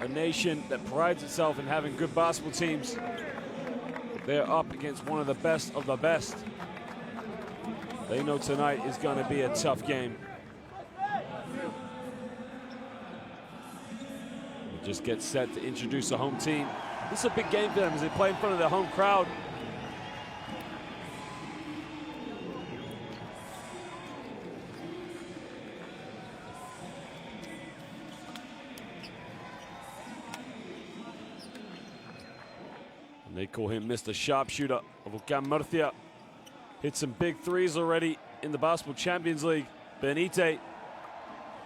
a nation that prides itself in having good basketball teams. They're up against one of the best of the best. They know tonight is going to be a tough game. They just get set to introduce the home team. This is a big game for them as they play in front of their home crowd. And they call him Mr. Sharpshooter of Vulcan Murcia. Hit some big threes already in the Basketball Champions League. Benite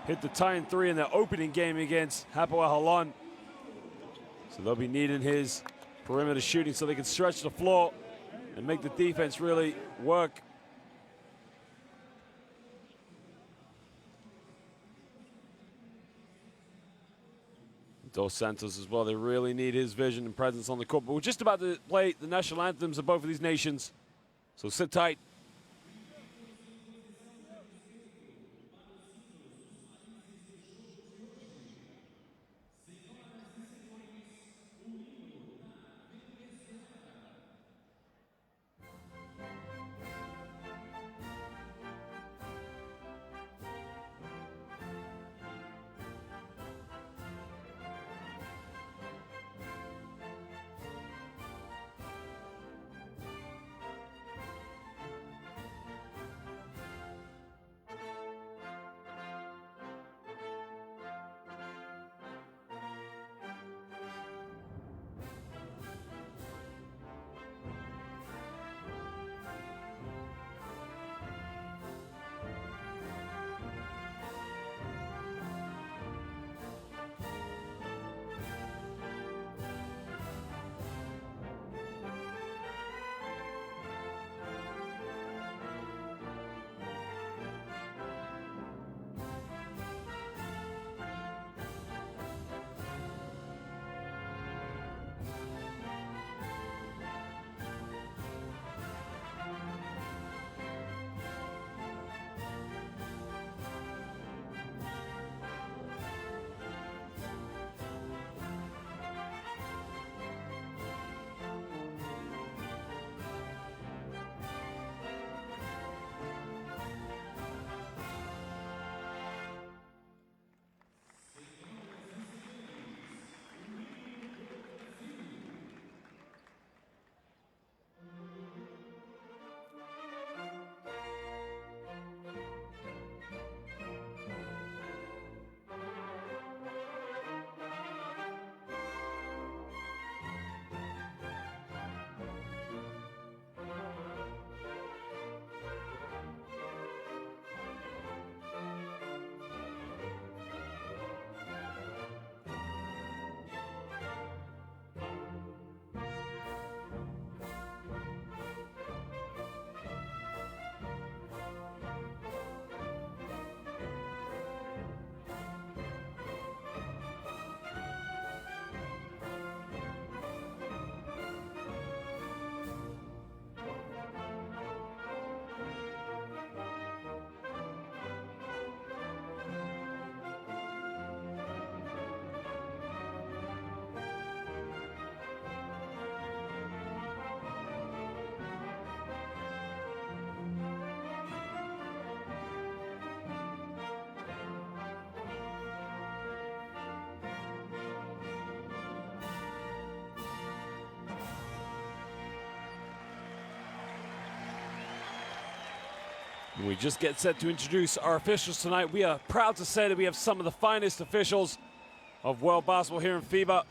hit the tying three in their opening game against Hapoel Holon. So they'll be needing his perimeter shooting so they can stretch the floor and make the defense really work. Dos Santos as well, they really need his vision and presence on the court. But we're just about to play the national anthems of both of these nations. So sit tight. We just get set to introduce our officials tonight. We are proud to say that we have some of the finest officials of world basketball here in FIBA.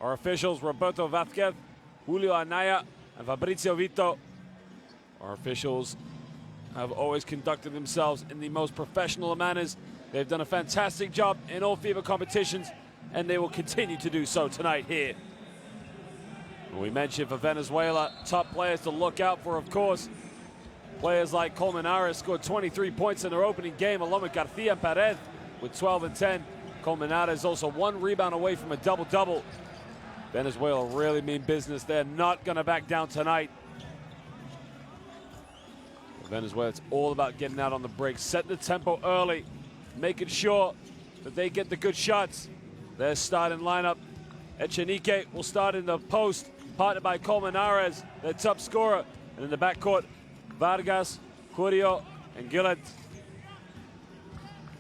Our officials, Roberto Vázquez, Julio Anaya, and Fabrizio Vito. Our officials have always conducted themselves in the most professional of manners. They've done a fantastic job in all FIBA competitions, and they will continue to do so tonight here. We mentioned for Venezuela, top players to look out for, of course. Players like Colmenares scored 23 points in their opening game, along with Garcia and Perez with 12 and 10. Colmenares also one rebound away from a double-double. Venezuela really mean business. They're not going to back down tonight. For Venezuela, it's all about getting out on the break, setting the tempo early, making sure that they get the good shots. their starting lineup. Echenique will start in the post, partnered by Colmenares, their top scorer. And in the backcourt, Vargas, Curio, and Gillett.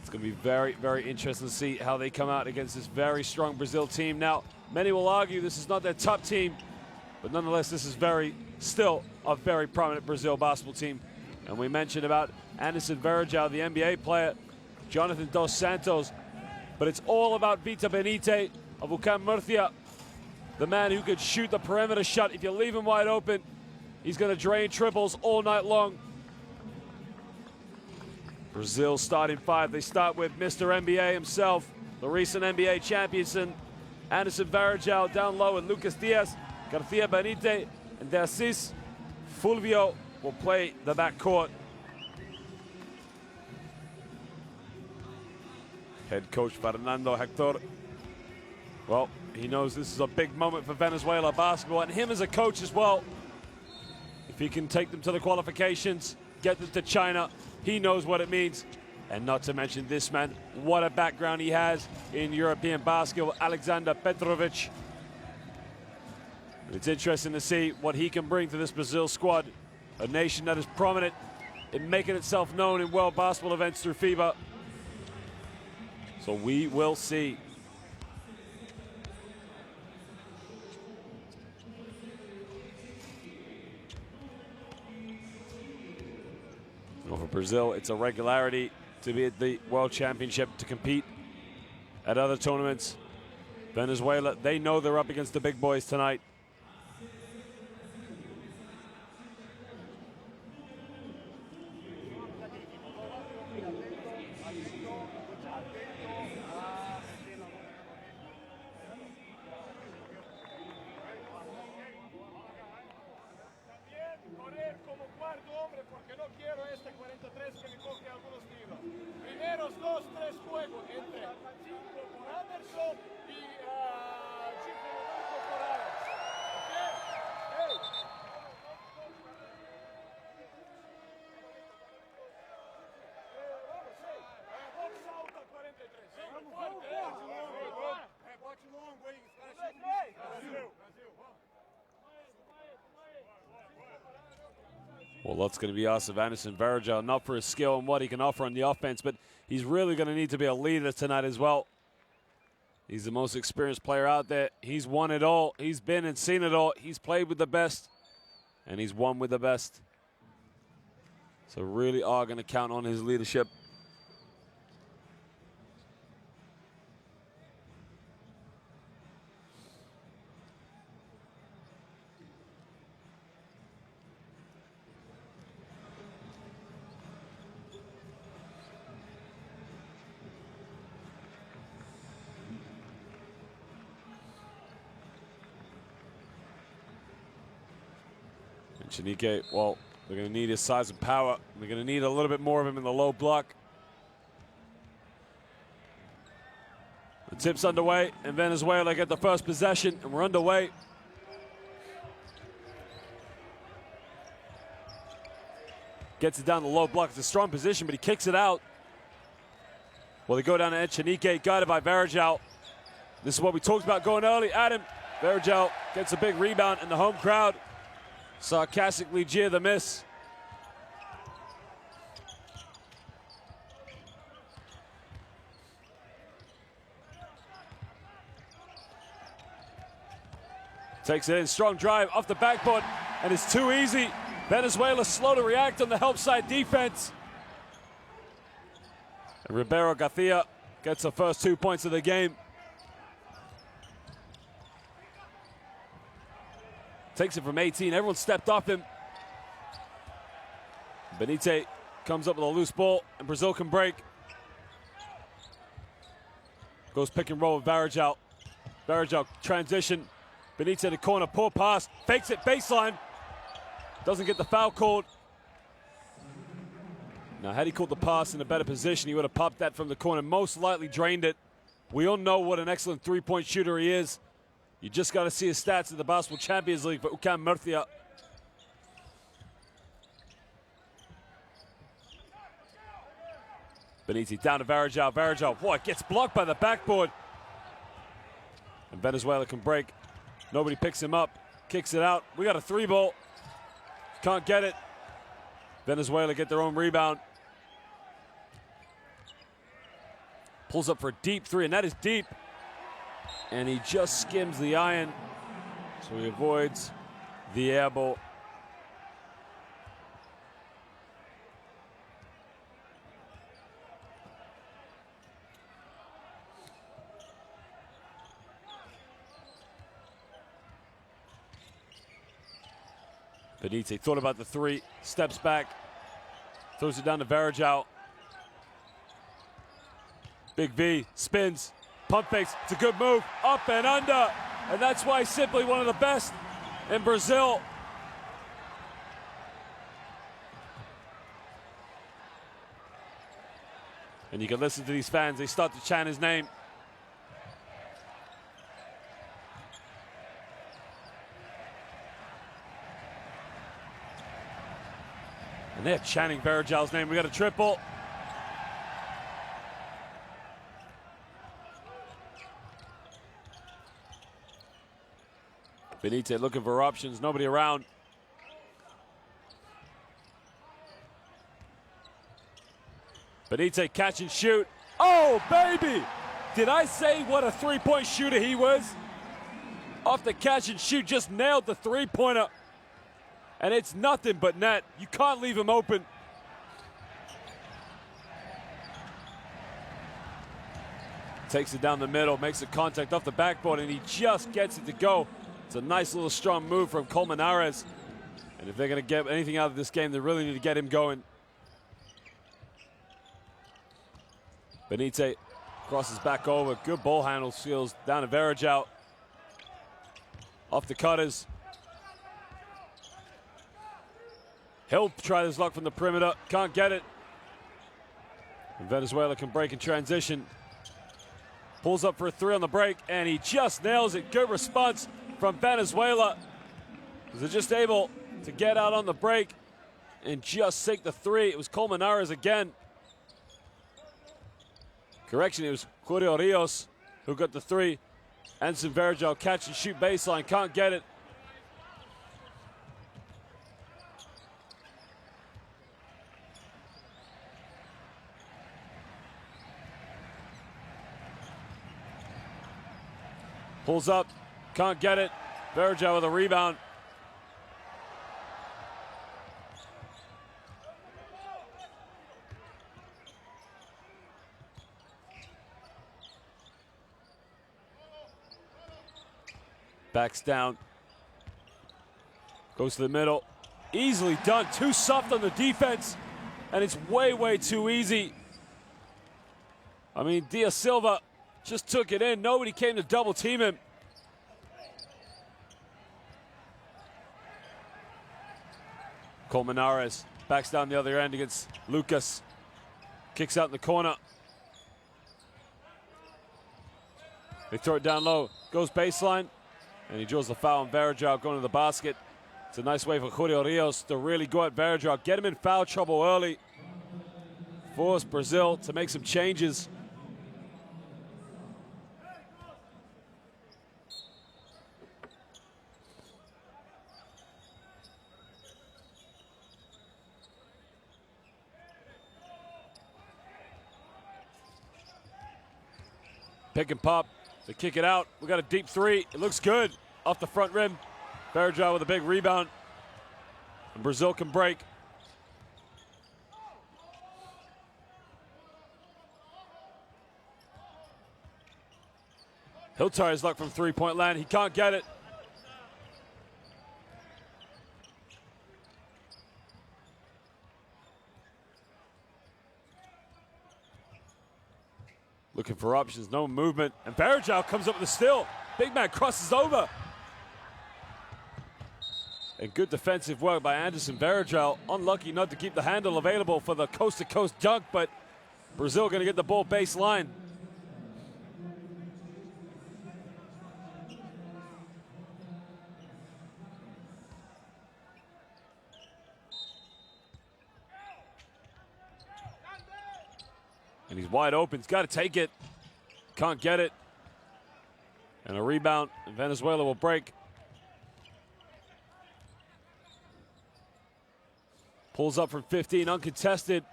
It's going to be very, very interesting to see how they come out against this very strong Brazil team. Now, many will argue this is not their top team, but nonetheless, this is still a very prominent Brazil basketball team. And we mentioned about Anderson Varejao, the NBA player, Jonathan Dos Santos, but it's all about Vita Benite of UCAM Murcia, the man who could shoot the perimeter shot. If you leave him wide open, he's going to drain triples all night long. Brazil starting five. They start with Mr. NBA himself, the recent NBA champion, Anderson Varejao down low, and Lucas Diaz, Garcia Benite, and De Assis. Fulvio will play the backcourt. Head coach Fernando Hector, well, he knows this is a big moment for Venezuela basketball, and him as a coach as well. If he can take them to the qualifications, get them to China, he knows what it means. And not to mention this man, what a background he has in European basketball, Alexander Petrovic. It's interesting to see what he can bring to this Brazil squad, a nation that is prominent in making itself known in world basketball events through FIBA. So we will see. Well, for Brazil, it's a regularity to be at the World Championship, to compete at other tournaments. Venezuela, they know they're up against the big boys tonight. Well, lots going to be asked of Anderson Varejao, not for his skill and what he can offer on the offense, but he's really going to need to be a leader tonight as well. He's the most experienced player out there. He's won it all. He's been and seen it all. He's played with the best, and he's won with the best. So really are going to count on his leadership. Echenique, well, they're going to need his size and power. They're going to need a little bit more of him in the low block. The tip's underway, and Venezuela get the first possession, and we're underway. Gets it down the low block. It's a strong position, but he kicks it out. Well, they go down to Echenique, guided by Varejao. This is what we talked about going early. Adam, Varejao gets a big rebound, and the home crowd sarcastically jeer the miss. Takes it in, strong drive off the backboard, and it's too easy. Venezuela slow to react on the help side defense. And Ribeiro Garcia gets the first 2 points of the game. Takes it from 18. Everyone stepped off him. Benite comes up with a loose ball, and Brazil can break. Goes pick and roll with Varejao. Varejao transition. Benite to the corner, poor pass. Fakes it baseline. Doesn't get the foul called. Now, had he called the pass in a better position, he would have popped that from the corner. Most likely drained it. We all know what an excellent three-point shooter he is. You just got to see his stats in the Basketball Champions League for UCAM Murcia. Benite down to Varejao. Varejao, boy, gets blocked by the backboard. And Venezuela can break. Nobody picks him up. Kicks it out. We got a 3-ball. Can't get it. Venezuela get their own rebound. Pulls up for a deep 3, and that is deep. And he just skims the iron, so he avoids the air ball. Benitez thought about the 3, steps back, throws it down to Varejao. Big V, spins, pump fakes, it's a good move, up and under. And that's why he's simply one of the best in Brazil. And you can listen to these fans, they start to chant his name. And they're chanting Varejao's name. We got a triple. Benitez looking for options, nobody around. Benitez catch and shoot. Oh, baby! Did I say what a 3-point shooter he was? Off the catch and shoot, just nailed the 3-pointer. And it's nothing but net. You can't leave him open. Takes it down the middle, makes the contact off the backboard, and he just gets it to go. It's a nice little strong move from Colmenares. And if they're going to get anything out of this game, they really need to get him going. Benitez crosses back over. Good ball handle, steals down to Varejao. Off the cutters. He'll try his luck from the perimeter. Can't get it. And Venezuela can break in transition. Pulls up for a 3 on the break, and he just nails it. Good response from Venezuela. They're just able to get out on the break and just sink the 3. It was Colmenares again. Correction, it was Julio Rios who got the 3. Anson Varejao catch and shoot baseline, can't get it. Pulls up, can't get it. Varejao with a rebound. Backs down. Goes to the middle. Easily done. Too soft on the defense. And it's way, way too easy. I mean, Diaz Silva just took it in. Nobody came to double team him. Colmenares backs down the other end against Lucas. Kicks out in the corner. They throw it down low. Goes baseline. And he draws the foul on Varejao going to the basket. It's a nice way for Julio Rios to really go at Varejao. Get him in foul trouble early. Force Brazil to make some changes. Pick and pop to kick it out. We got a deep 3. It looks good off the front rim. Varejao with a big rebound. And Brazil can break. He'll try his luck from 3-point land. He can't get it. Looking for options, no movement. And Varejao comes up with a steal. Big man crosses over. And good defensive work by Anderson Varejao. Unlucky not to keep the handle available for the coast-to-coast dunk, but Brazil going to get the ball baseline. And he's wide open. He's got to take it. Can't get it. And a rebound, and Venezuela will break. Pulls up from 15, uncontested.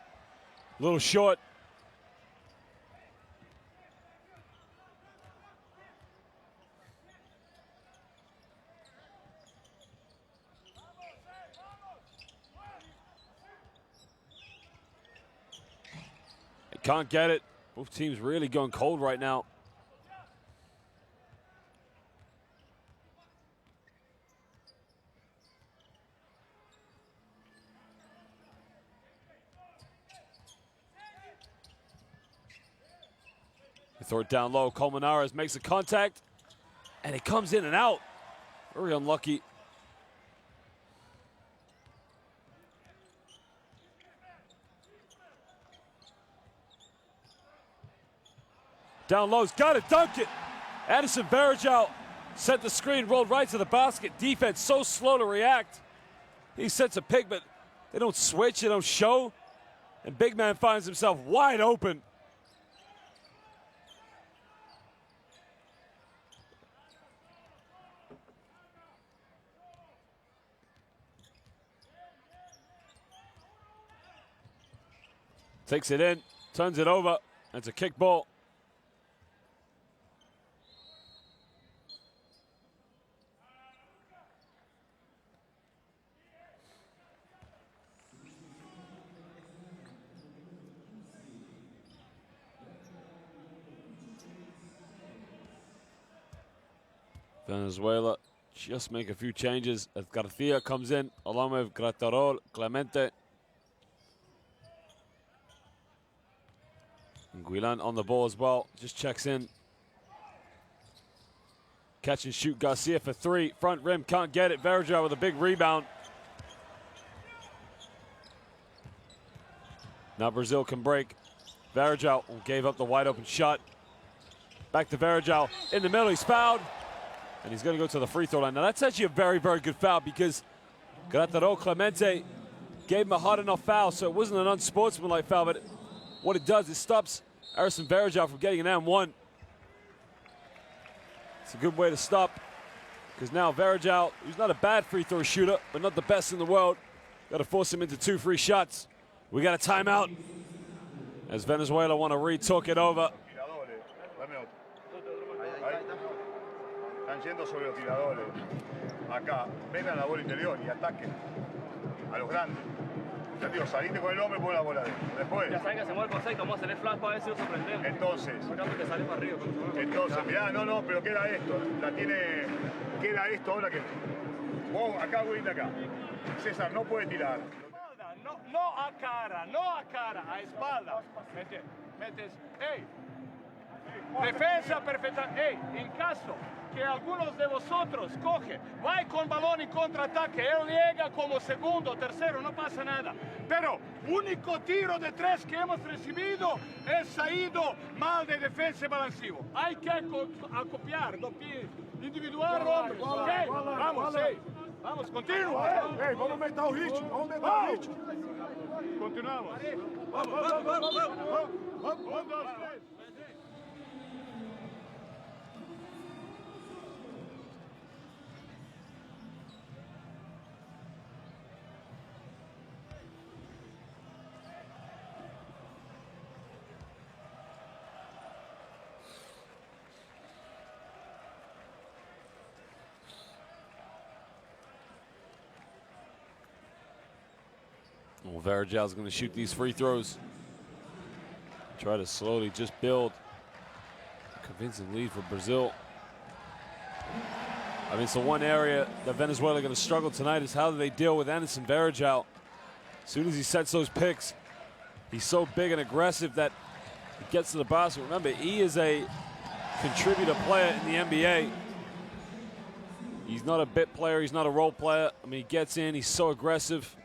A little short. They can't get it. Both teams really going cold right now. They throw it down low. Colmenares makes a contact, and it comes in and out. Very unlucky. Down low's got it, dunk it. Addison Varejao sent the screen, rolled right to the basket. Defense so slow to react. He sets a pick, but they don't switch, they don't show. And big man finds himself wide open. Takes it in, turns it over. It's a kick ball. Venezuela just make a few changes as Garcia comes in along with Graterol, Clemente. And Guilan on the ball as well, just checks in. Catch and shoot Garcia for three. Front rim, can't get it. Varejao with a big rebound. Now Brazil can break. Varejao gave up the wide open shot. Back to Varejao in the middle, he's fouled. And he's going to go to the free throw line. Now that's actually a very, very good foul because Graterol Clemente gave him a hard enough foul, so it wasn't an unsportsmanlike foul, but what it does, it stops Addison Varejao from getting an M1. It's a good way to stop because now Varejao, who's not a bad free throw shooter, but not the best in the world, got to force him into 2 free shots. We got a timeout as Venezuela want to re-talk it over. Están yendo sobre los tiradores. Acá, vengan a la bola interior y ataquen a los grandes. Ya digo, saliste con el hombre, pon la bola adentro. Después. Ya saben que se mueve el concepto, vamos a hacer el flash para ver si lo sorprendemos. Entonces, mirá, no, pero queda esto. Queda esto ahora que. Vos acá, voy acá. César no puede tirar. No a cara, a espalda. Metes, ey. Defensa perfecta. Ey, en caso que algunos de vosotros coge, va con balón y contraataque, él llega como segundo, tercero, no pasa nada. Pero único tiro de 3 que hemos recibido es saído mal de defensa balancivo. Hay que acopiar, individual, hombre. Okay, vamos, vamos, continua. Ei, vamos aumentar o ritmo, Continuamos. Vamos. 1, 2, 3. Well, Varejao's going to shoot these free throws. Try to slowly just build a convincing lead for Brazil. I mean, so one area that Venezuela are going to struggle tonight is how do they deal with Addison Varejao. As soon as he sets those picks, he's so big and aggressive that he gets to the basket. Remember, he is a contributor player in the NBA. He's not a bit player. He's not a role player. I mean, he gets in. He's so aggressive.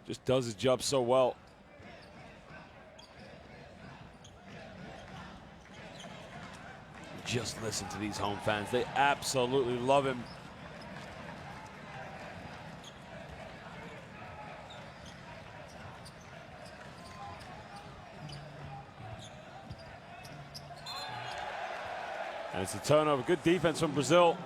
Just does his job so well. Just listen to these home fans. They absolutely love him. And it's a turnover. Good defense from Brazil.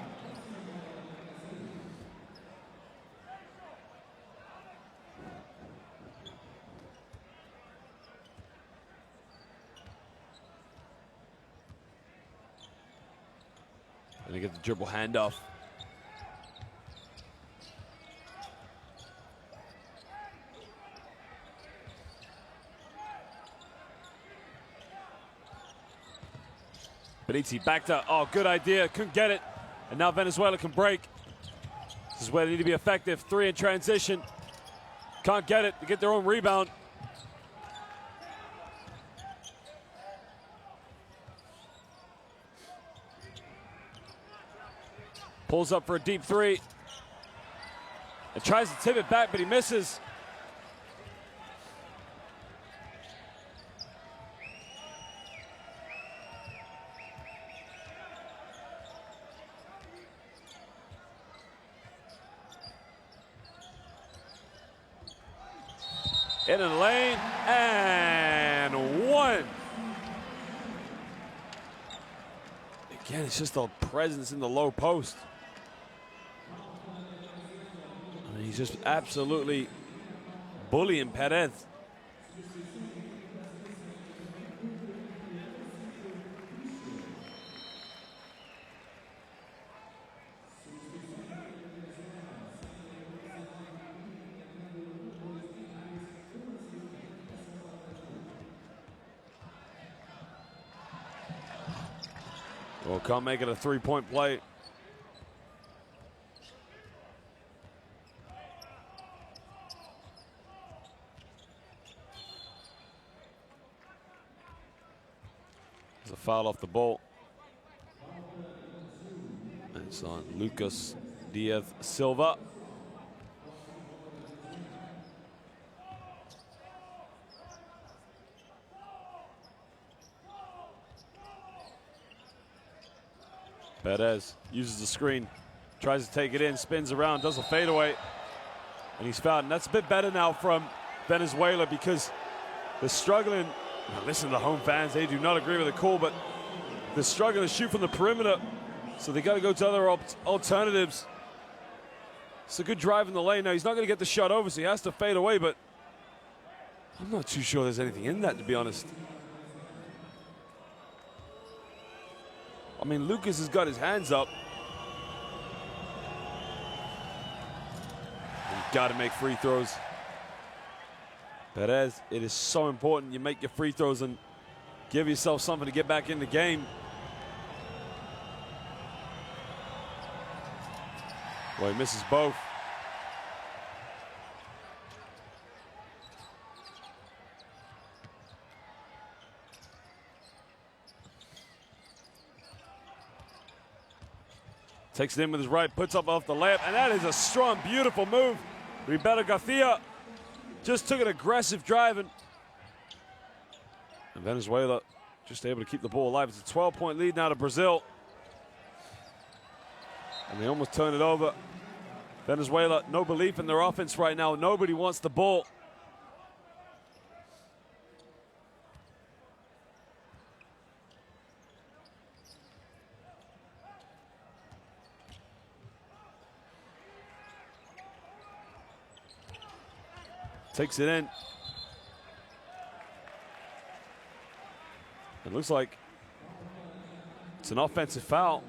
And they get the dribble handoff. Beniti back to, oh, good idea, couldn't get it. And now Venezuela can break. This is where they need to be effective. 3 in transition. Can't get it, they get their own rebound. Pulls up for a deep 3. And tries to tip it back, but he misses. In the lane, and 1. Again, it's just a presence in the low post. I mean, he's just absolutely bullying Perez. Well, can't make it a 3-point play. There's a foul off the ball. And it's on Lucas Diaz Silva. Perez uses the screen, tries to take it in, spins around, does a fadeaway, and he's fouled. And that's a bit better now from Venezuela because they're struggling. Now listen to the home fans, they do not agree with the call, but they're struggling to shoot from the perimeter, so they got to go to other alternatives. It's a good drive in the lane. Now he's not going to get the shot over, so he has to fade away, but I'm not too sure there's anything in that, to be honest. I mean, Lucas has got his hands up. You've got to make free throws. Perez, it is so important you make your free throws and give yourself something to get back in the game. Well, he misses both. Takes it in with his right, puts up off the layup, and that is a strong, beautiful move. Roberto Garcia just took an aggressive drive, and Venezuela just able to keep the ball alive. It's a 12-point lead now to Brazil. And they almost turn it over. Venezuela, no belief in their offense right now. Nobody wants the ball. Takes it in. It looks like it's an offensive foul.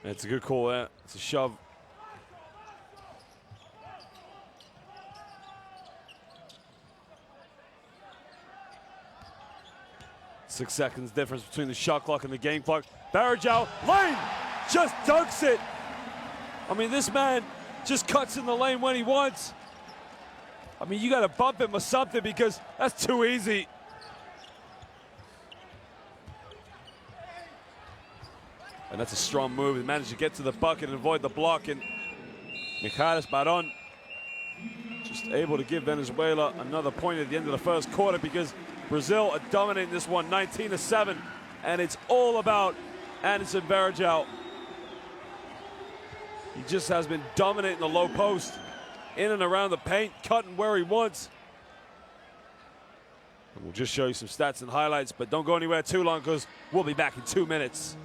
It's a good call there. It's a shove. Six seconds difference between the shot clock and the game clock. Barajal, lane, just dunks it. I mean, this man just cuts in the lane when he wants. I mean, you got to bump him or something because that's too easy. And that's a strong move. He managed to get to the bucket and avoid the block. And Mijares Barón just able to give Venezuela another point at the end of the first quarter because Brazil are dominating this one 19-7. And it's all about Anderson Varejão. He just has been dominating the low post, in and around the paint, cutting where he wants. We'll just show you some stats and highlights, but don't go anywhere too long because we'll be back in 2 minutes.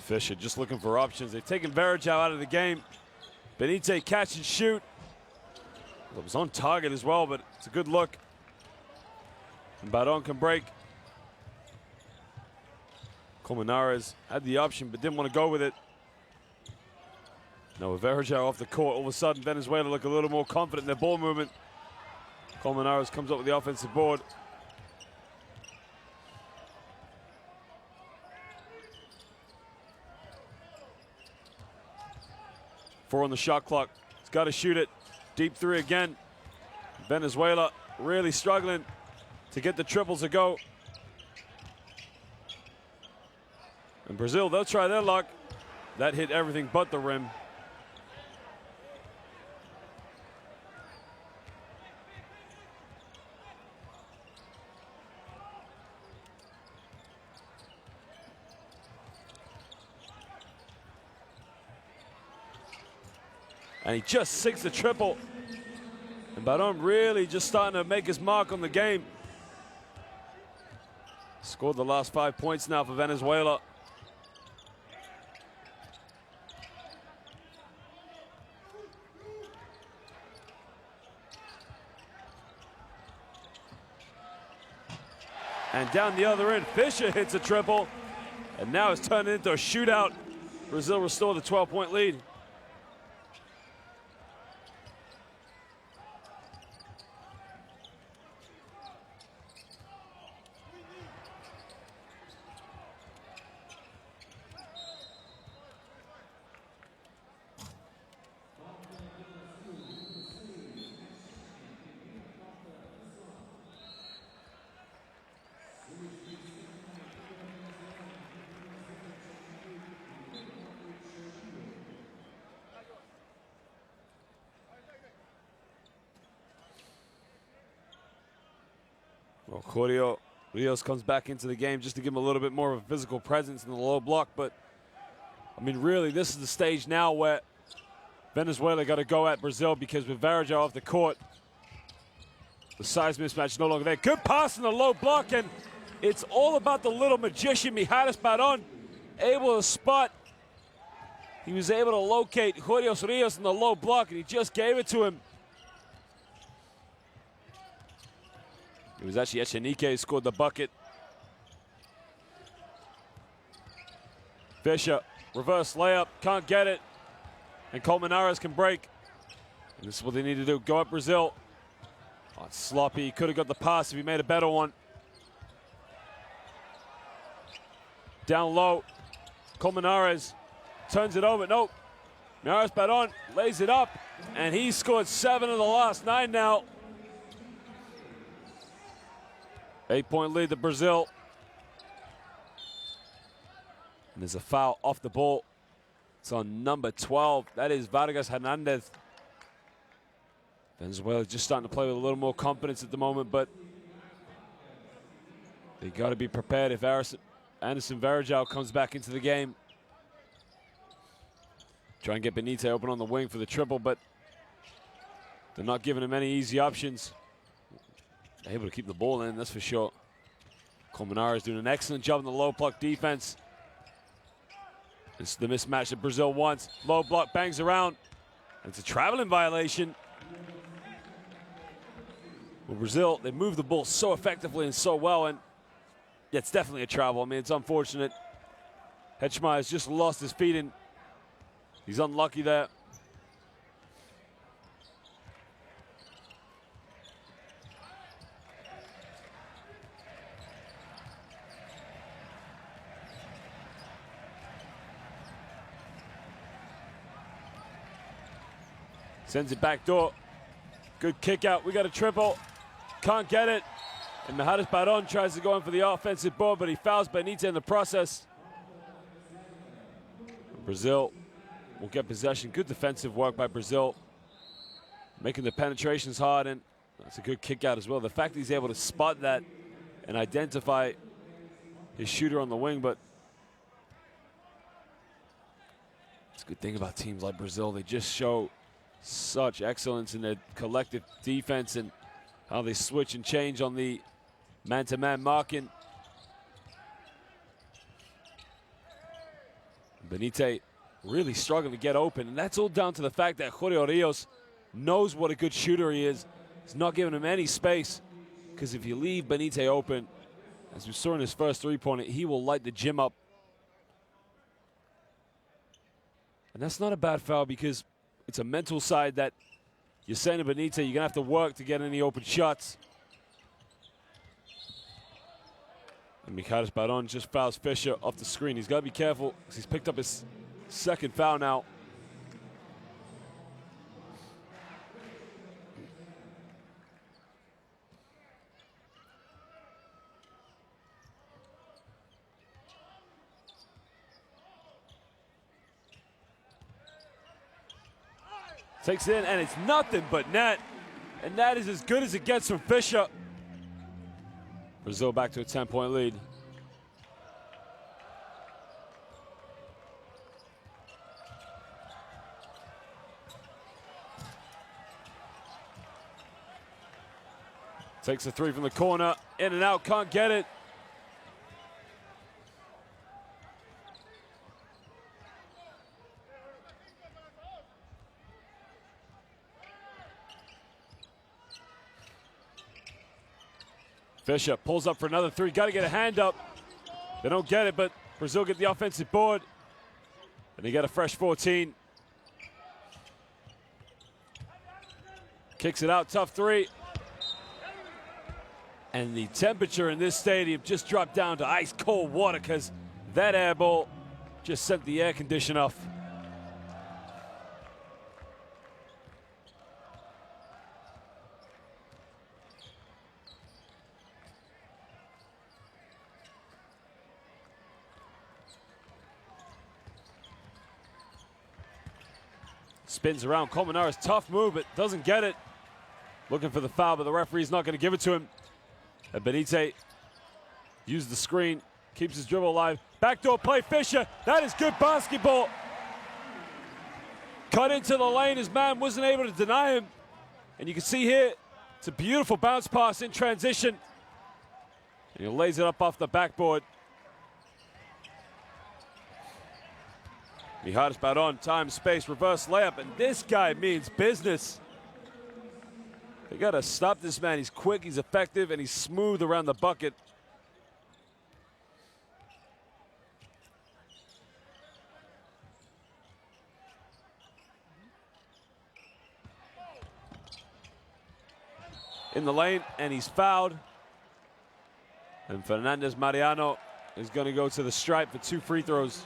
Fisher just looking for options. They've taken Verajao out of the game. Benite catch and shoot. It was on target as well, but it's a good look. And Baron can break. Colmenares had the option but didn't want to go with it. Now with Verajao off the court, all of a sudden Venezuela look a little more confident in their ball movement. Colmenares comes up with the offensive board. Four on the shot clock. He's got to shoot it. Deep three again. Venezuela really struggling to get the triples to go. And Brazil, they'll try their luck. That hit everything but the rim. And he just sinks the triple. And Baron really just starting to make his mark on the game. Scored the last 5 points now for Venezuela. And down the other end, Fisher hits a triple. And now it's turned into a shootout. Brazil restore the 12-point lead. Well, Cordio Rios comes back into the game just to give him a little bit more of a physical presence in the low block. But, I mean, really, this is the stage now where Venezuela got to go at Brazil because with Verajao off the court, the size mismatch is no longer there. Good pass in the low block, and it's all about the little magician, Mijares Baron, able to spot. He was able to locate Cordio Rios in the low block, and he just gave it to him. It was actually Echenique who scored the bucket. Fisher, reverse layup, can't get it. And Colmenares can break. And this is what they need to do, go at Brazil. Oh, it's sloppy, he could have got the pass if he made a better one. Down low, Colmenares turns it over, nope. Mijares Baron lays it up, and he scored 7 of the last 9 now. 8-point lead to Brazil. And there's a foul off the ball. It's on number 12. That is Vargas Hernandez. Venezuela just starting to play with a little more confidence at the moment, but they got to be prepared if Anderson Varejao comes back into the game. Try and get Benitez open on the wing for the triple, but they're not giving him any easy options. They're able to keep the ball in, that's for sure. Colmenares doing an excellent job in the low block defense. This is the mismatch that Brazil wants. Low block bangs around. It's a traveling violation. Well, Brazil, they move the ball so effectively and so well, and yeah, it's definitely a travel. I mean, it's unfortunate. Hetschmeier has just lost his feet, and he's unlucky there. Sends it back door. Good kick out. We got a triple. Can't get it. And Mejares Baron tries to go in for the offensive board, but he fouls Benitez in the process. Brazil will get possession. Good defensive work by Brazil. Making the penetrations hard, and that's a good kick out as well. The fact that he's able to spot that and identify his shooter on the wing, but it's a good thing about teams like Brazil. They just show such excellence in their collective defense and how they switch and change on the man-to-man marking. Benitez really struggling to get open, and that's all down to the fact that Jorge Rios knows what a good shooter he is. He's not giving him any space, because if you leave Benitez open, as we saw in his first three-pointer, he will light the gym up. And that's not a bad foul, because it's a mental side that you're saying to Benitez, you're going to have to work to get any open shots. And Mejares Baron just fouls Fischer off the screen. He's got to be careful because he's picked up his second foul now. Takes it in, and it's nothing but net. And that is as good as it gets from Fischer. Brazil back to a 10-point lead. Takes a three from the corner, in and out, can't get it. Fischer pulls up for another three. Got to get a hand up. They don't get it, but Brazil get the offensive board. And they get a fresh 14. Kicks it out, tough three. And the temperature in this stadium just dropped down to ice cold water because that air ball just sent the air conditioner off. Spins around. Colmenares, tough move, but doesn't get it. Looking for the foul, but the referee's not going to give it to him. And Benitez uses the screen, keeps his dribble alive. Backdoor play, Fischer. That is good basketball. Cut into the lane. His man wasn't able to deny him. And you can see here, it's a beautiful bounce pass in transition. And he lays it up off the backboard. Mejares Baron, time, space, reverse layup, and this guy means business. They gotta stop this man. He's quick, he's effective, and he's smooth around the bucket. In the lane, and he's fouled. And Fernandez Mariano is gonna go to the stripe for 2 free throws.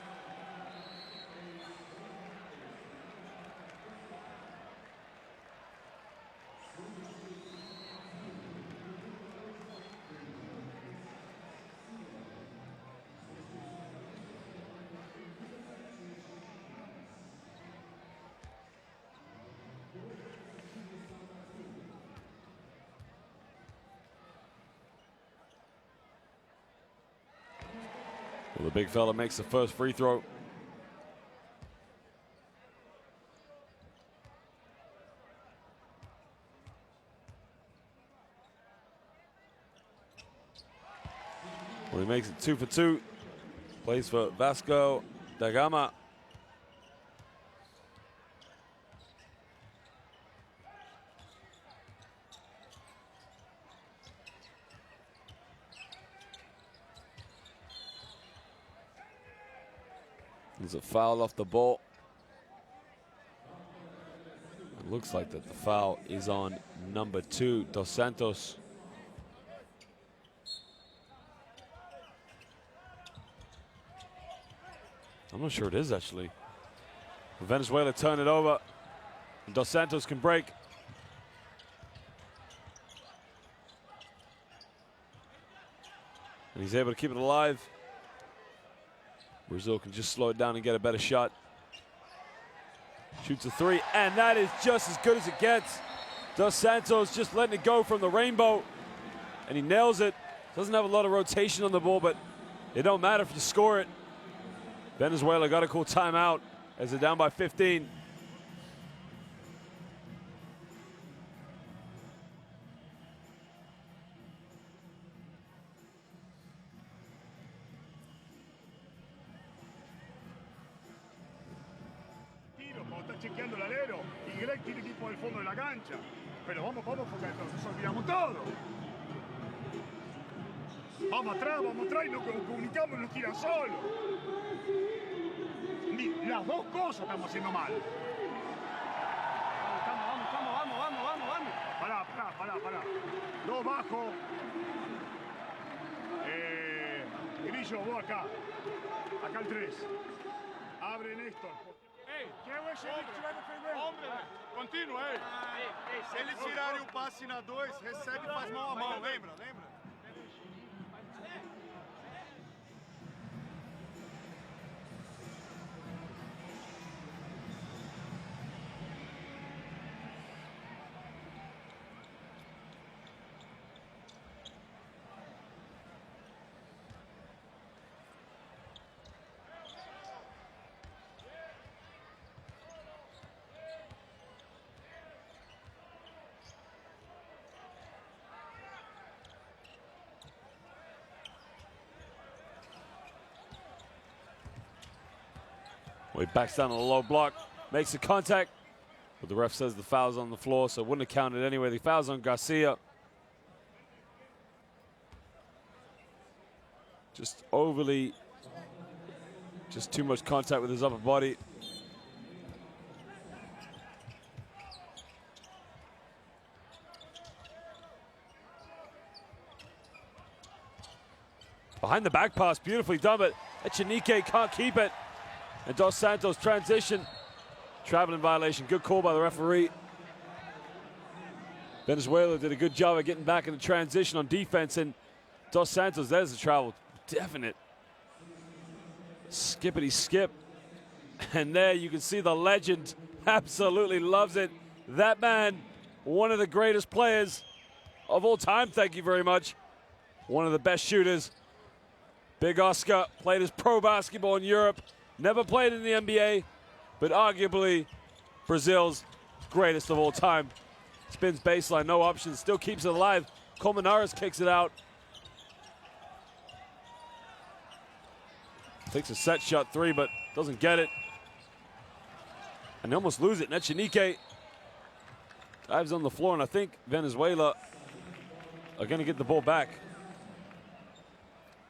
Well, the big fella makes the first free throw. Well, he makes it 2 for 2. Plays for Vasco da Gama. There's a foul off the ball. It looks like that the foul is on number 2, Dos Santos. I'm not sure it is actually. Venezuela turn it over. And Dos Santos can break. And he's able to keep it alive. Brazil can just slow it down and get a better shot. Shoots a 3, and that is just as good as it gets. Dos Santos just letting it go from the rainbow, and he nails it. Doesn't have a lot of rotation on the ball, but it don't matter if you score it. Venezuela got a cool timeout as they're down by 15. Chequeando el alero y Greg tiene que ir por el fondo de la cancha. Pero vamos porque nos olvidamos todo. Vamos atrás y nos comunicamos y nos tiran solo. Las dos cosas estamos haciendo mal. Vamos. Pará. Dos bajo. Grillo, vos acá. Acá el 3. Abre Néstor. Hombre, continua, ei. Se eles tirarem o passe na 2, recebe e faz mão a mão, lembra? Well, he backs down on a low block, makes the contact, but the ref says the foul's on the floor, so it wouldn't have counted anyway. The foul's on Garcia. Just too much contact with his upper body. Behind the back pass, beautifully done, but Echenique can't keep it. And Dos Santos transition, traveling violation. Good call by the referee. Venezuela did a good job of getting back in the transition on defense, and Dos Santos, there's the travel. Definite skippity skip. And there you can see the legend absolutely loves it. That man, one of the greatest players of all time, thank you very much. One of the best shooters. Big Oscar played his pro basketball in Europe. Never played in the NBA, but arguably Brazil's greatest of all time. Spins baseline, no options, still keeps it alive. Colmenares kicks it out. Takes a set shot 3, but doesn't get it. And they almost lose it. Echenique dives on the floor, and I think Venezuela are going to get the ball back.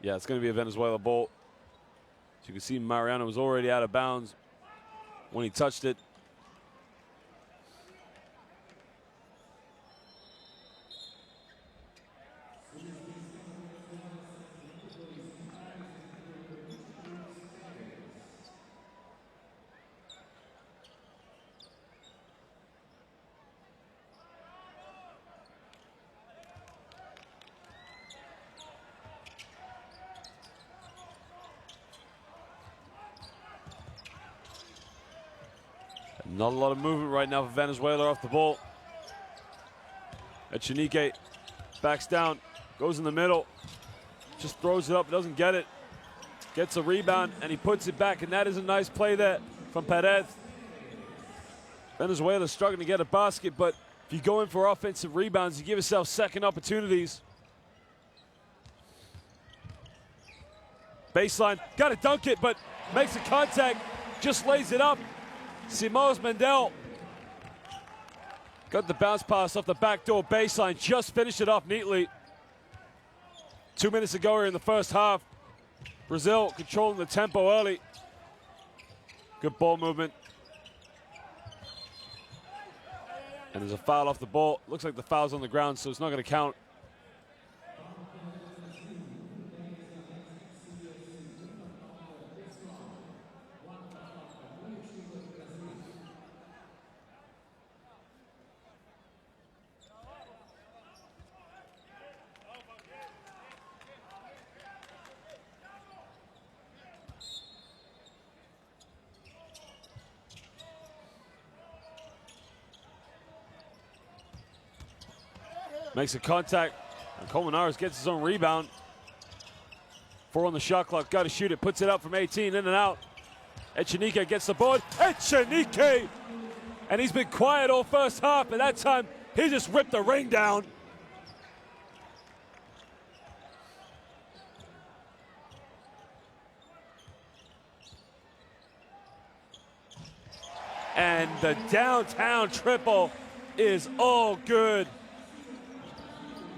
Yeah, it's going to be a Venezuela ball. As you can see, Mariano was already out of bounds when he touched it. Not a lot of movement right now for Venezuela off the ball. gets a rebound, and he puts it back, and that is a nice play there from Perez. Venezuela's struggling to get a basket, but if you go in for offensive rebounds, you give yourself second opportunities. Baseline, got to dunk it, but makes a contact, just lays it up. Simões Mendel got the bounce pass off the backdoor baseline, just finished it off neatly. 2 minutes ago here in the first half. Brazil controlling the tempo early. Good ball movement. And there's a foul off the ball. Looks like the foul's on the ground, so it's not going to count. Makes a contact, and Colmenares gets his own rebound. 4 on the shot clock, got to shoot it, puts it up from 18, in and out. Echenique gets the board, Echenique! And he's been quiet all first half, and that time he just ripped the ring down. And the downtown triple is all good.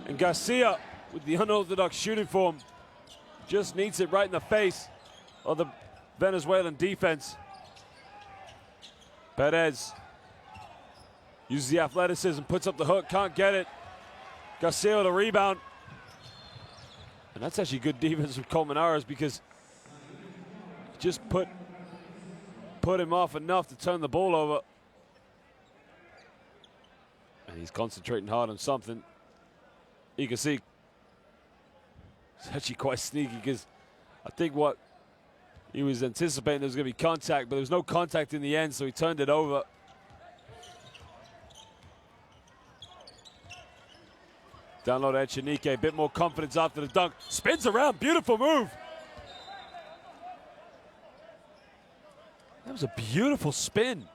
And Garcia, with the unorthodox shooting form, just needs it right in the face of the Venezuelan defense. Perez uses the athleticism, puts up the hook, can't get it. Garcia with a rebound. And that's actually good defense from Colmenares, because just put him off enough to turn the ball over. And he's concentrating hard on something. You can see it's actually quite sneaky, because I think what he was anticipating there was going to be contact, but there was no contact in the end, so he turned it over. Down low to Echenique, a bit more confidence after the dunk. Spins around, beautiful move. That was a beautiful spin.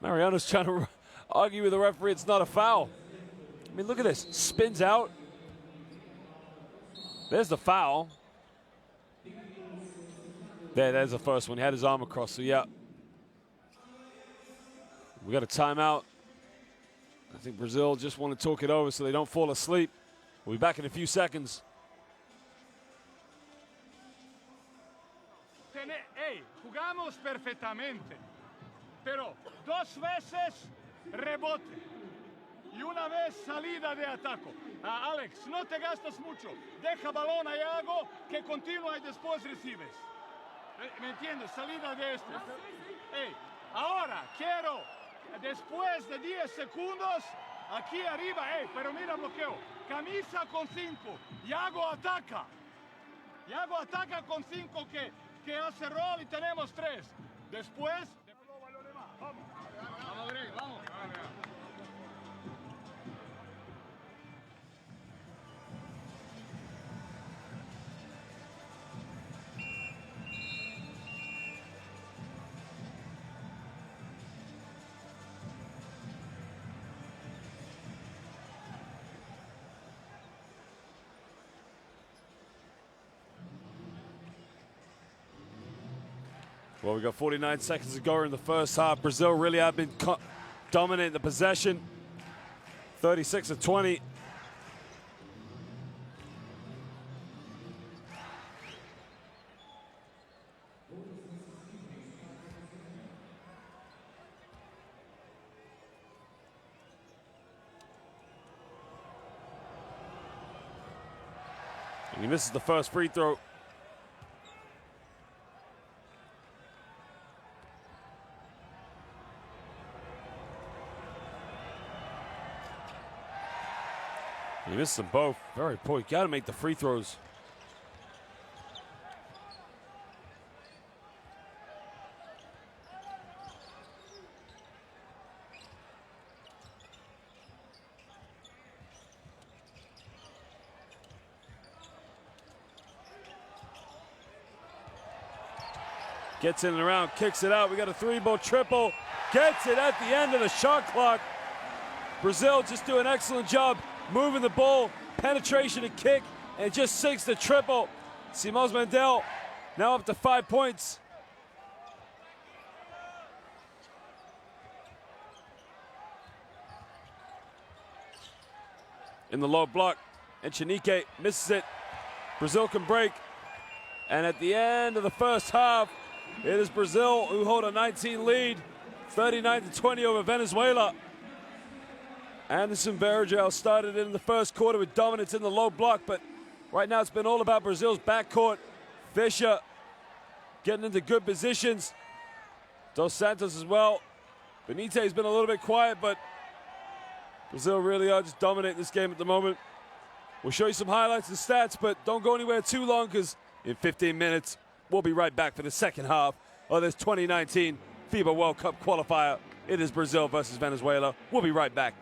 Mariano's trying to argue with the referee it's not a foul. I mean, look at this. Spins out. There's the foul. There's the first one. He had his arm across, so yeah. We got a timeout. I think Brazil just want to talk it over so they don't fall asleep. We'll be back in a few seconds. Hey, jugamos perfectamente, pero 2 veces rebote. Y una vez salida de ataque. Alex, no te gastas mucho. Deja balón a Iago, que continúa y después recibes. ¿Me entiendes? Salida de este. Hey, ahora quiero, después de 10 segundos, aquí arriba, pero mira bloqueo. Camisa con 5. Iago ataca. Iago ataca con 5 que hace rol y tenemos 3. Después, vamos. Vamos, Greg, vamos. Well, we got 49 seconds to go in the first half. Brazil really have been dominating the possession. 36-20. And he misses the first free throw. He missed them both. Very poor. You got to make the free throws. Gets in and around, kicks it out. We got a 3-ball triple. Gets it at the end of the shot clock. Brazil just do an excellent job moving the ball, penetration and kick, and just sinks the triple. Simões Mendel now up to 5 points. In the low block, and Chinique misses it. Brazil can break. And at the end of the first half, it is Brazil who hold a 19 lead, 39-20 over Venezuela. Anderson Varejão started in the first quarter with dominance in the low block, but right now it's been all about Brazil's backcourt. Fischer getting into good positions. Dos Santos as well. Benitez been a little bit quiet, but Brazil really are just dominating this game at the moment. We'll show you some highlights and stats, but don't go anywhere too long, because in 15 minutes, we'll be right back for the second half of this 2019 FIBA World Cup qualifier. It is Brazil versus Venezuela. We'll be right back.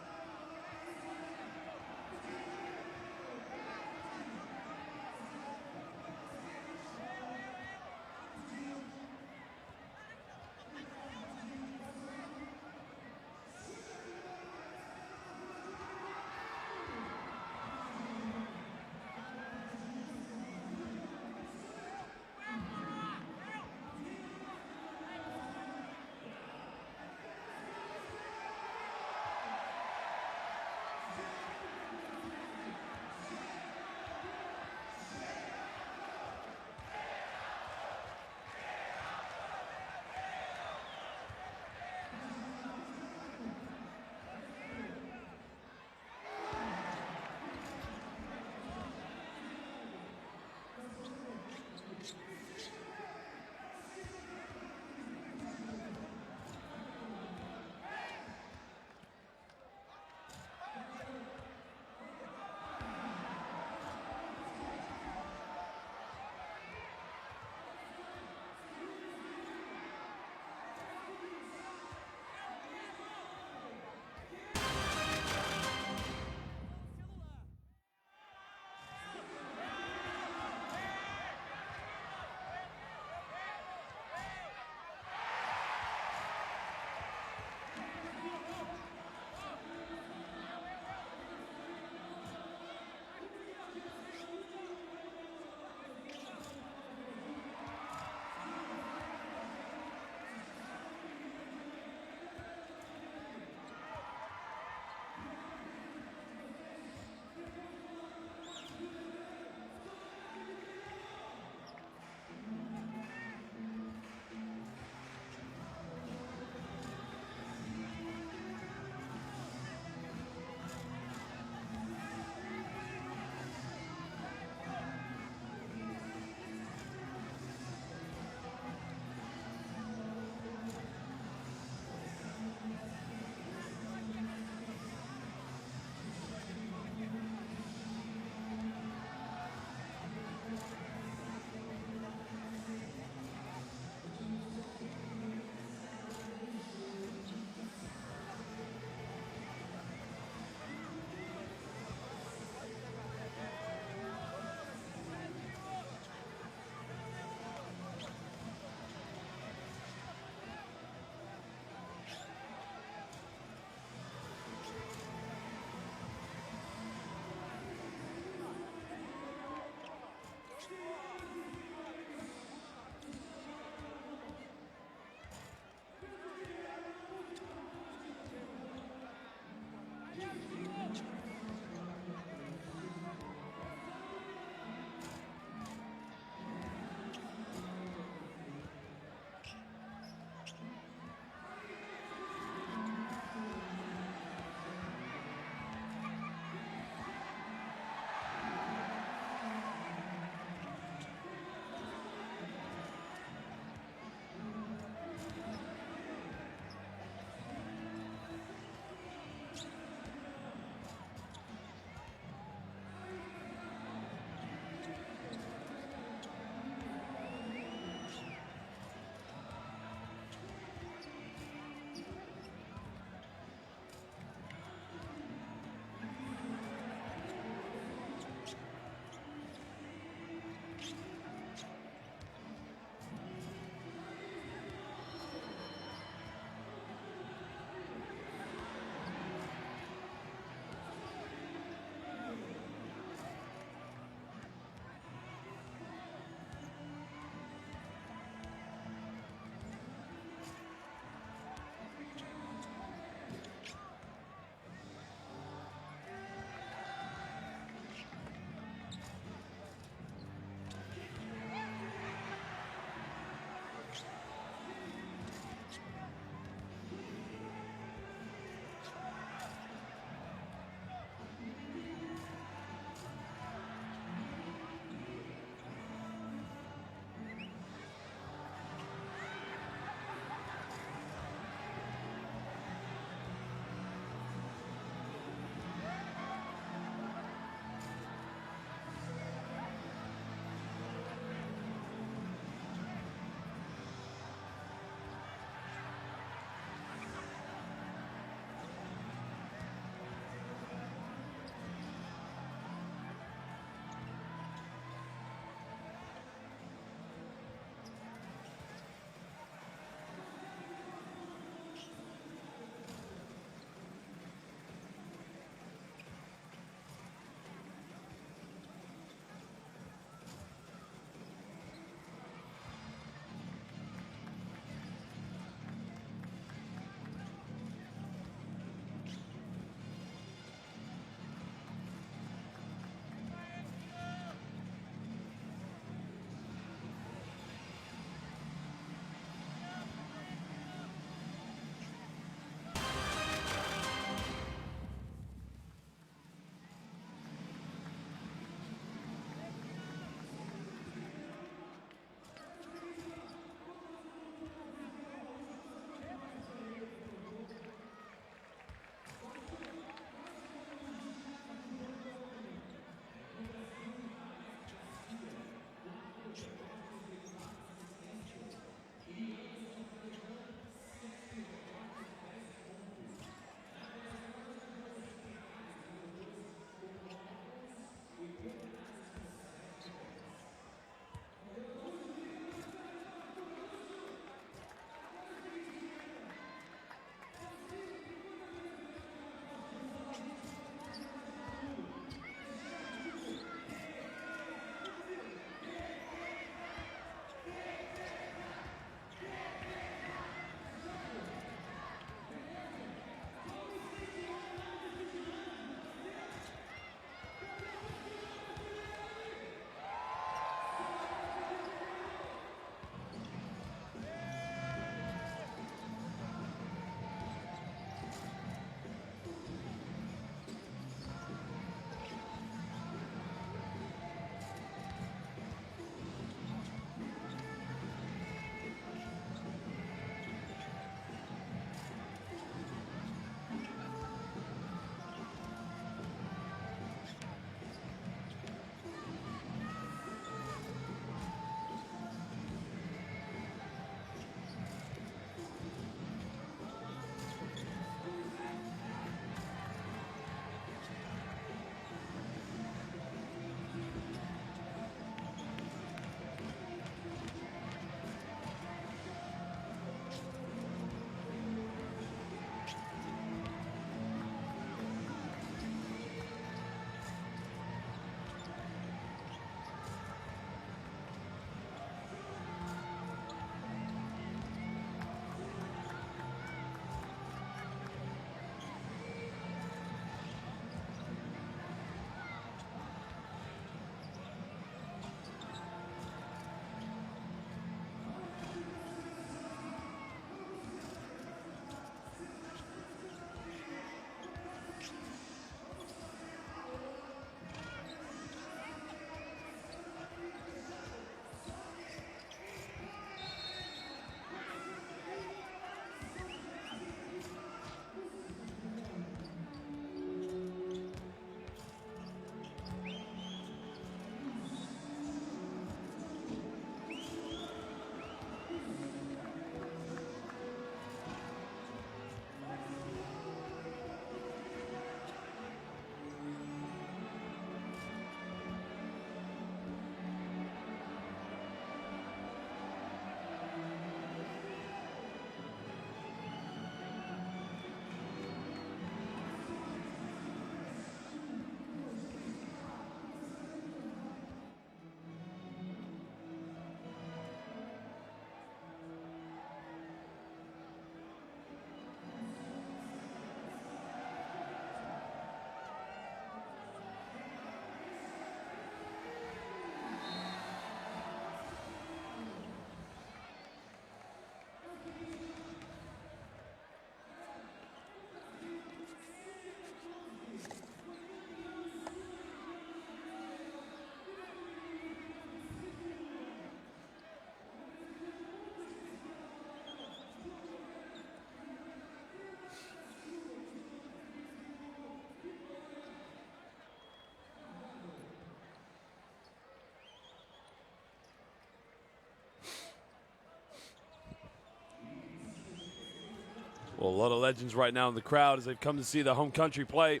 Well, a lot of legends right now in the crowd as they've come to see their home country play,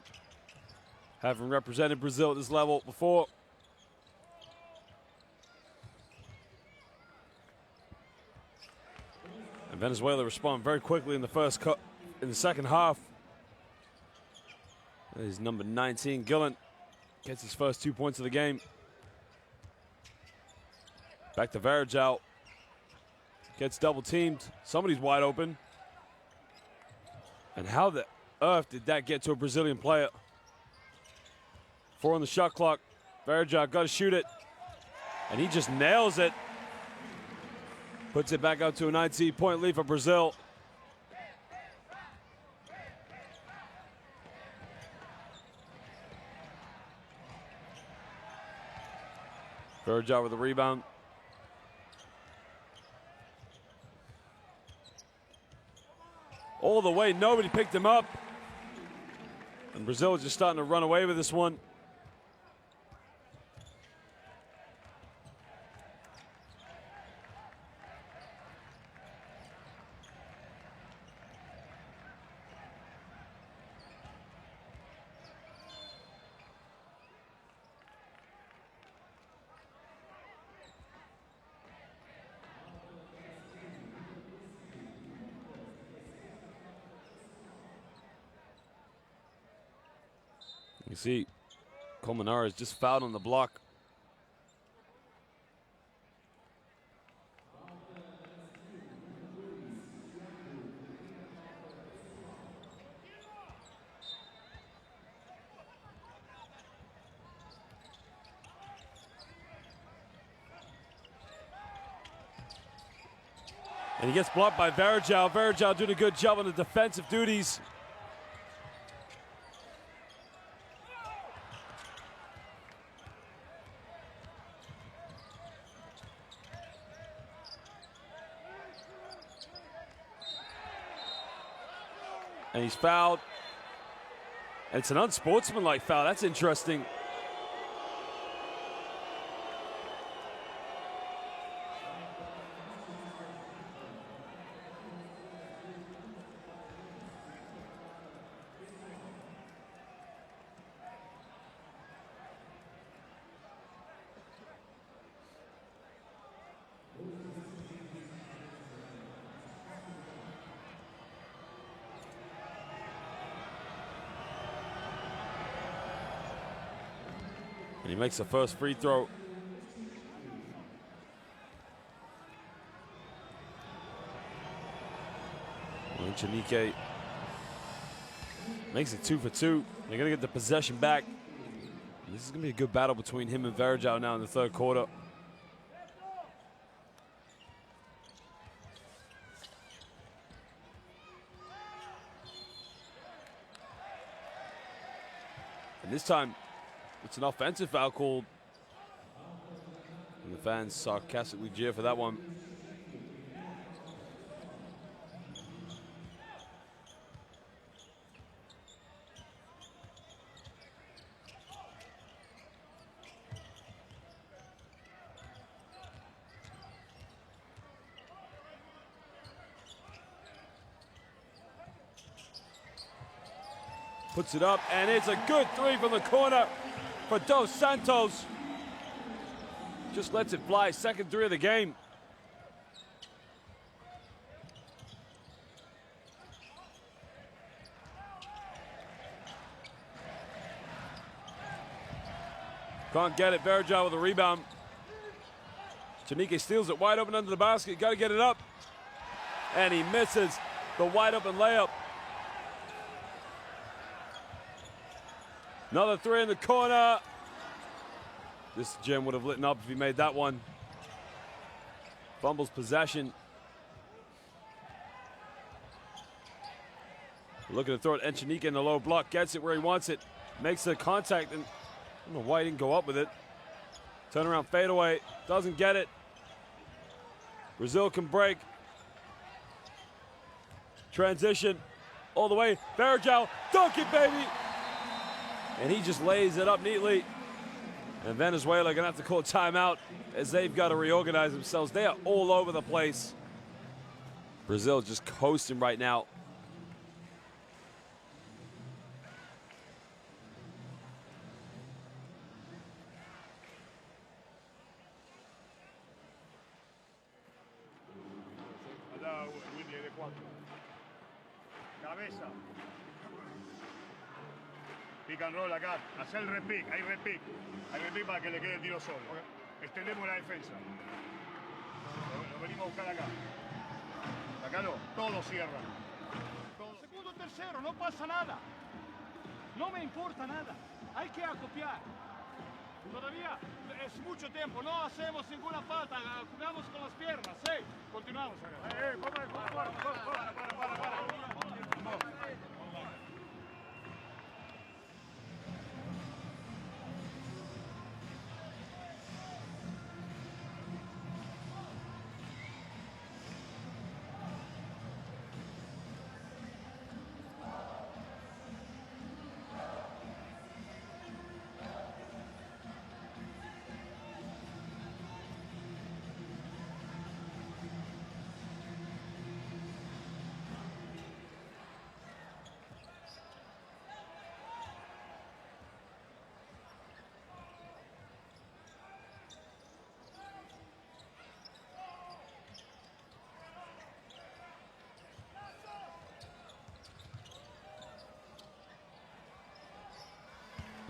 having represented Brazil at this level before. And Venezuela respond very quickly in the second half. There's number 19, Gillen, gets his first 2 points of the game. Back to Varejao. Gets double teamed. Somebody's wide open. And how the earth did that get to a Brazilian player? 4 on the shot clock. Varejao got to shoot it. And he just nails it. Puts it back up to a 19-point lead for Brazil. Varejao with the rebound. All the way, nobody picked him up. And Brazil is just starting to run away with this one. You see, Colmenares just fouled on the block. And he gets blocked by Varejao. Varejao doing a good job on the defensive duties. And he's fouled. And it's an unsportsmanlike foul. That's interesting. And he makes the first free throw. Echenique makes it 2 for 2. They're going to get the possession back. This is going to be a good battle between him and Varejao now in the third quarter. And this time, it's an offensive foul called. And the fans sarcastically jeer for that one. Puts it up, and it's a good three from the corner for Dos Santos. Just lets it fly, second three of the game. Can't get it, Varejao with a rebound. Echenique steals it wide open under the basket, got to get it up. And he misses the wide open layup. Another three in the corner. This gym would have lit up if he made that one. Fumbles possession. Looking to throw it, Echenique in the low block. Gets it where he wants it. Makes the contact, and I don't know why he didn't go up with it. Turnaround fadeaway. Doesn't get it. Brazil can break. Transition all the way. Varejao, dunk it, baby! And he just lays it up neatly. And Venezuela gonna have to call a timeout as they've got to reorganize themselves. They are all over the place. Brazil just coasting right now. Cabeza. Pick and roll acá. Hacer el repick. Hay repick. Hay repick para que le quede el tiro solo. Extendemos la defensa. Lo venimos a buscar acá. Sacalo. Todos cierran. Todo. Segundo, tercero, no pasa nada. No me importa nada. Hay que acopiar. Todavía es mucho tiempo. No hacemos ninguna falta. Jugamos con las piernas. ¿Sí? Continuamos.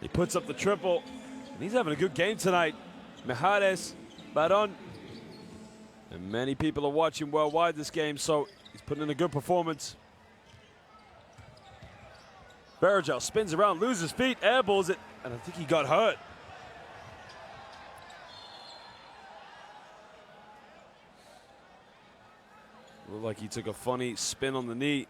He puts up the triple, and he's having a good game tonight. Mijares, Baron, and many people are watching worldwide this game, so he's putting in a good performance. Vergel spins around, loses feet, airballs it, and I think he got hurt. Looked like he took a funny spin on the knee.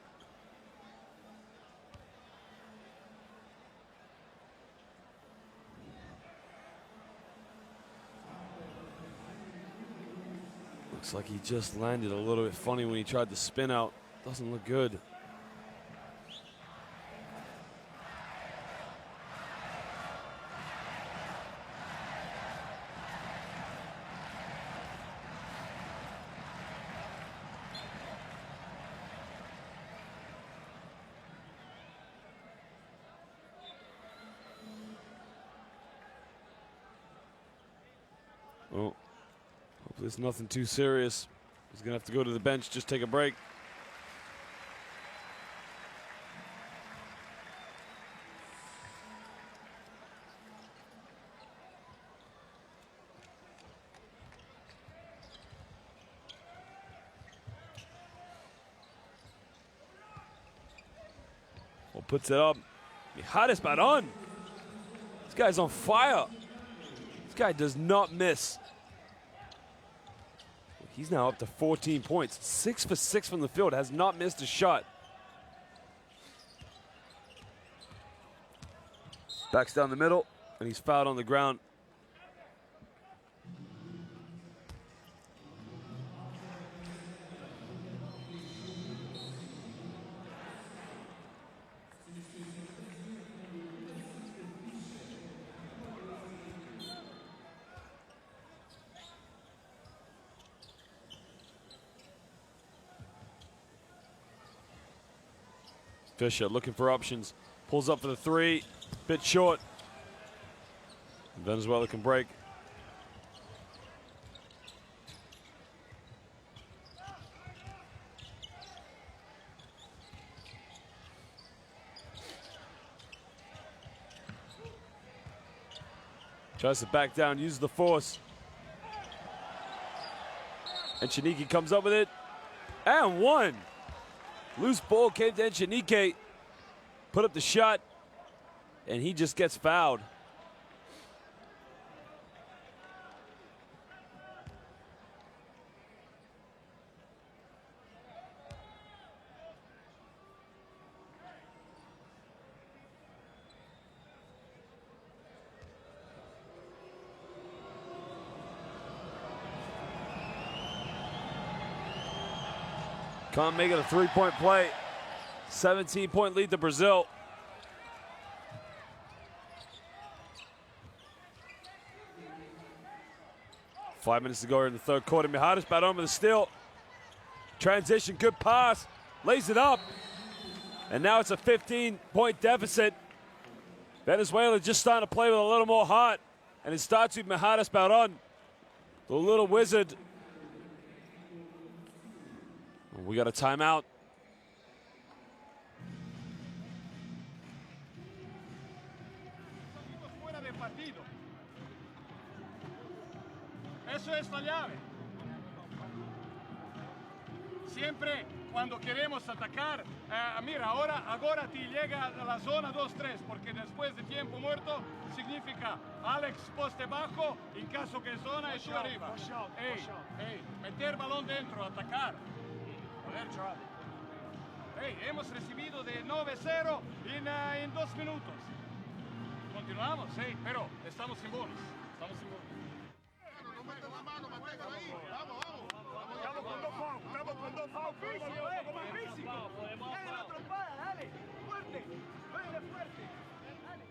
Looks like he just landed a little bit funny when he tried to spin out. Doesn't look good. Oh. Hopefully it's nothing too serious. He's gonna have to go to the bench, just take a break. Well, puts it up. Mijares Baron. This guy's on fire. This guy does not miss. He's now up to 14 points. 6 for 6 from the field, has not missed a shot. Backs down the middle, and he's fouled on the ground. Fisher looking for options, pulls up for the three, bit short. Venezuela can break. Tries to back down, uses the force. And Echenike comes up with it, and one. Loose ball came to Echenike, put up the shot, and he just gets fouled. Can't make it a three-point play. 17-point lead to Brazil. Five minutes to go here in the third quarter. Mijares Baron with a steal. Transition, good pass. Lays it up. And now it's a 15-point deficit. Venezuela just starting to play with a little more heart. And it starts with Mijares Baron, the little wizard. We got a timeout. Fuera de partido. Eso es la llave. Siempre cuando queremos atacar, mira, ahora te llega a la zona 2-3, porque después de tiempo muerto significa Alex poste bajo, en caso que zona es tú arriba. Ey, meter balón dentro, atacar. Hey, hemos recibido de 9-0 en 2 minutos. Continuamos, pero estamos sin bonos. No metan la mano, manténgalo ahí. Vamos. Estamos con 2 fouls. Físico, más físico. Dale la trompada, dale. Fuerte. Dale fuerte. Dale.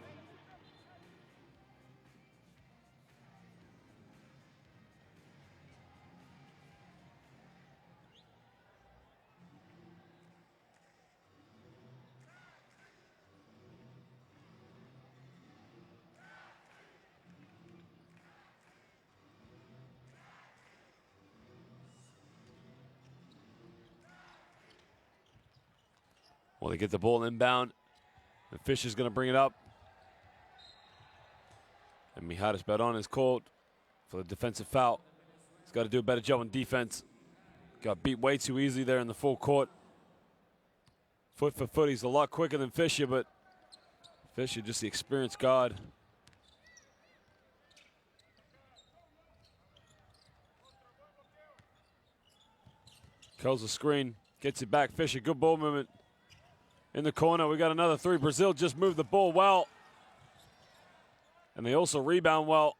Well, they get the ball inbound. And Fisher's going to bring it up. And Mijares Baron is called for the defensive foul. He's got to do a better job on defense. Got beat way too easily there in the full court. Foot for foot, he's a lot quicker than Fisher, but Fisher just the experienced guard. Curls the screen, gets it back. Fisher, good ball movement. In the corner, we got another 3. Brazil just moved the ball well. And they also rebound well.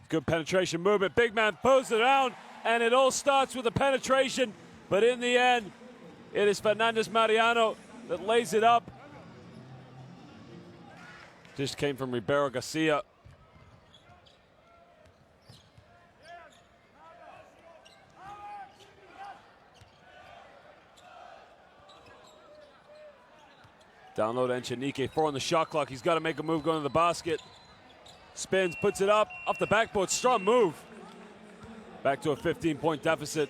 Good penetration movement. Big man pulls it down, and it all starts with a penetration. But in the end, it is Fernandez Mariano that lays it up. This came from Ribeiro Garcia. Download Echenique, 4 on the shot clock. He's got to make a move going to the basket. Spins, puts it up, off the backboard. Strong move. Back to a 15-point deficit.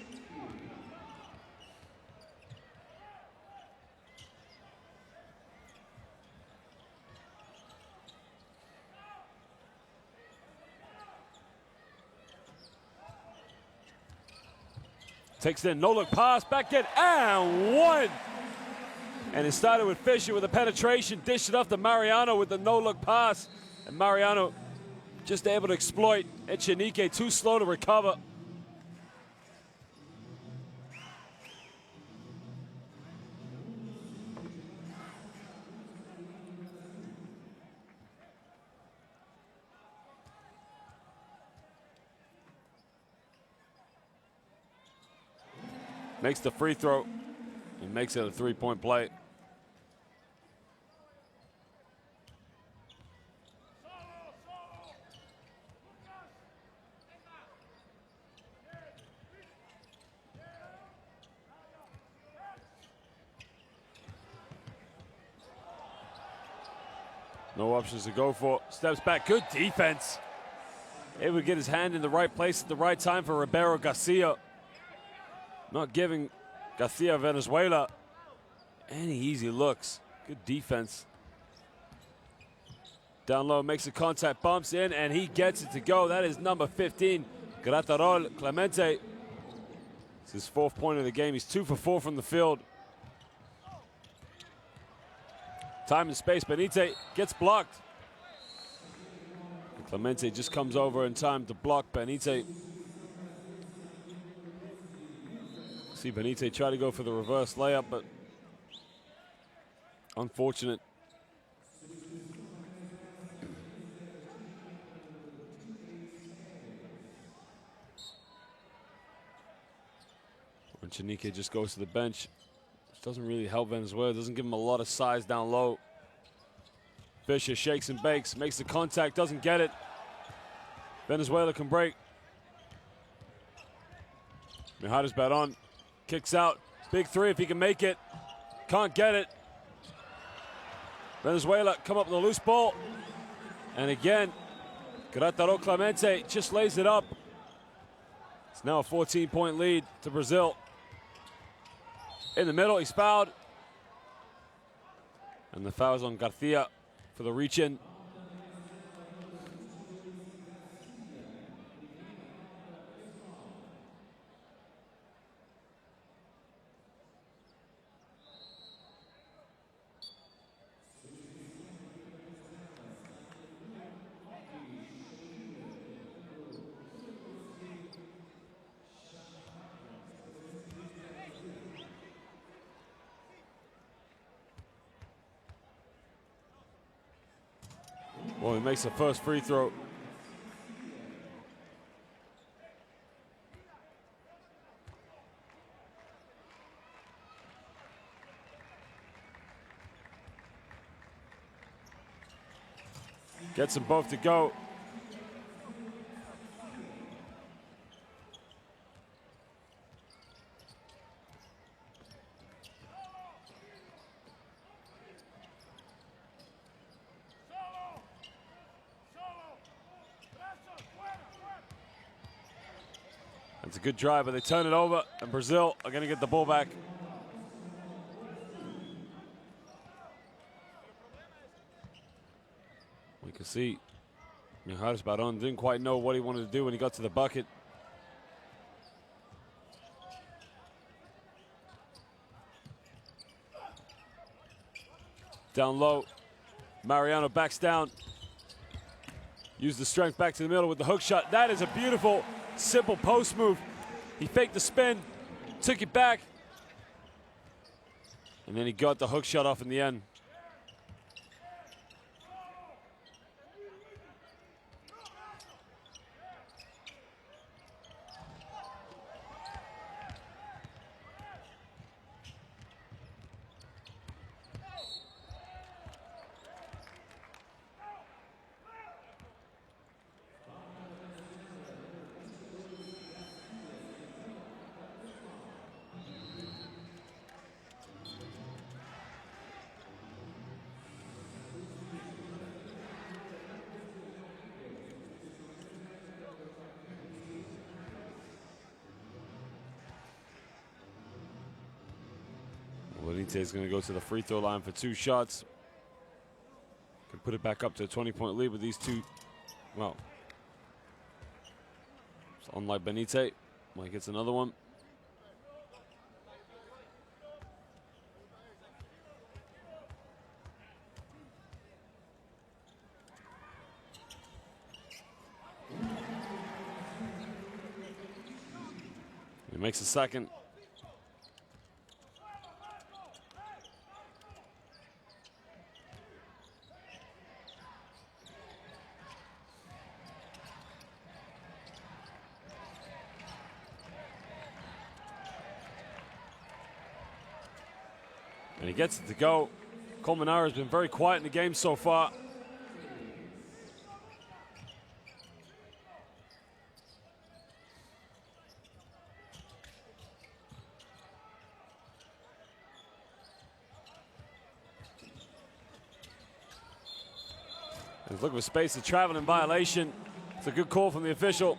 Takes it in, no-look pass, back in, and 1. And it started with Fisher with a penetration, dished it off to Mariano with the no-look pass. And Mariano just able to exploit Echenique, too slow to recover. Makes the free throw and makes it a 3-point play. No options to go for. Steps back, good defense. Able to get his hand in the right place at the right time for Ribeiro Garcia. Not giving Garcia Venezuela any easy looks. Good defense. Down low, makes a contact, bumps in, and he gets it to go. That is number 15, Graterol Clemente. It's his 4th point of the game. He's 2 for 4 from the field. Time and space, Benite gets blocked. Clemente just comes over in time to block Benite. See Benite try to go for the reverse layup, but unfortunate. Echenique just goes to the bench. Which doesn't really help Venezuela. Doesn't give him a lot of size down low. Fisher shakes and bakes, makes the contact, doesn't get it. Venezuela can break. Mijares Baron kicks out. Big 3 if he can make it. Can't get it. Venezuela come up with a loose ball. And again, Querétaro Clemente just lays it up. It's now a 14-point lead to Brazil. In the middle, he's fouled. And the foul is on Garcia for the reach-in. Well, he makes the first free throw. Gets them both to go. It's a good drive, but they turn it over, and Brazil are going to get the ball back. We can see Mijares Barón didn't quite know what he wanted to do when he got to the bucket. Down low, Mariano backs down. Use the strength back to the middle with the hook shot. That is a beautiful, simple post move. He faked the spin, took it back, and then he got the hook shot off in the end. Benitez is going to go to the free throw line for 2 shots. Can put it back up to a 20-point lead with these two. Well, so unlike Benitez, Mike gets another one. He makes a second. And he gets it to go. Colmenaro has been very quiet in the game so far. He's looking for space to travel in violation. It's a good call from the official.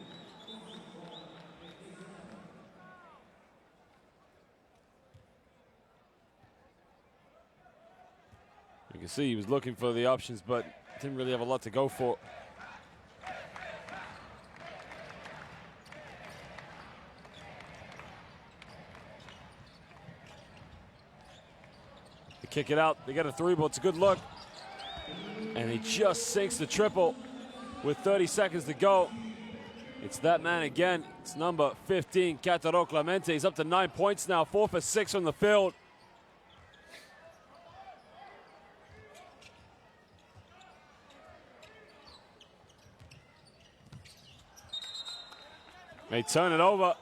You can see he was looking for the options, but didn't really have a lot to go for. They kick it out. They get a 3-ball. It's a good look. And he just sinks the triple with 30 seconds to go. It's that man again. It's number 15, Querétaro Clemente. He's up to 9 points now, 4 for 6 from the field. They turn it over.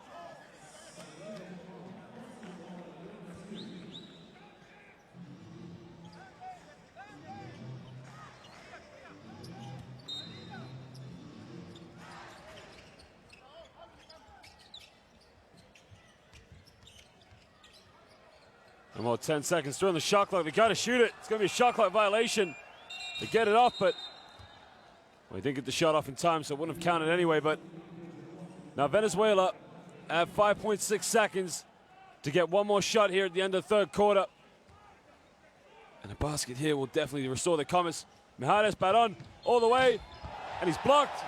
And well, 10 seconds through on the shot clock. They got to shoot it. It's going to be a shot clock violation. They get it off, but Well, he didn't get the shot off in time, so it wouldn't have counted anyway. But now Venezuela have 5.6 seconds to get one more shot here at the end of the third quarter. And a basket here will definitely restore the comets. Mijares Barón all the way, and he's blocked.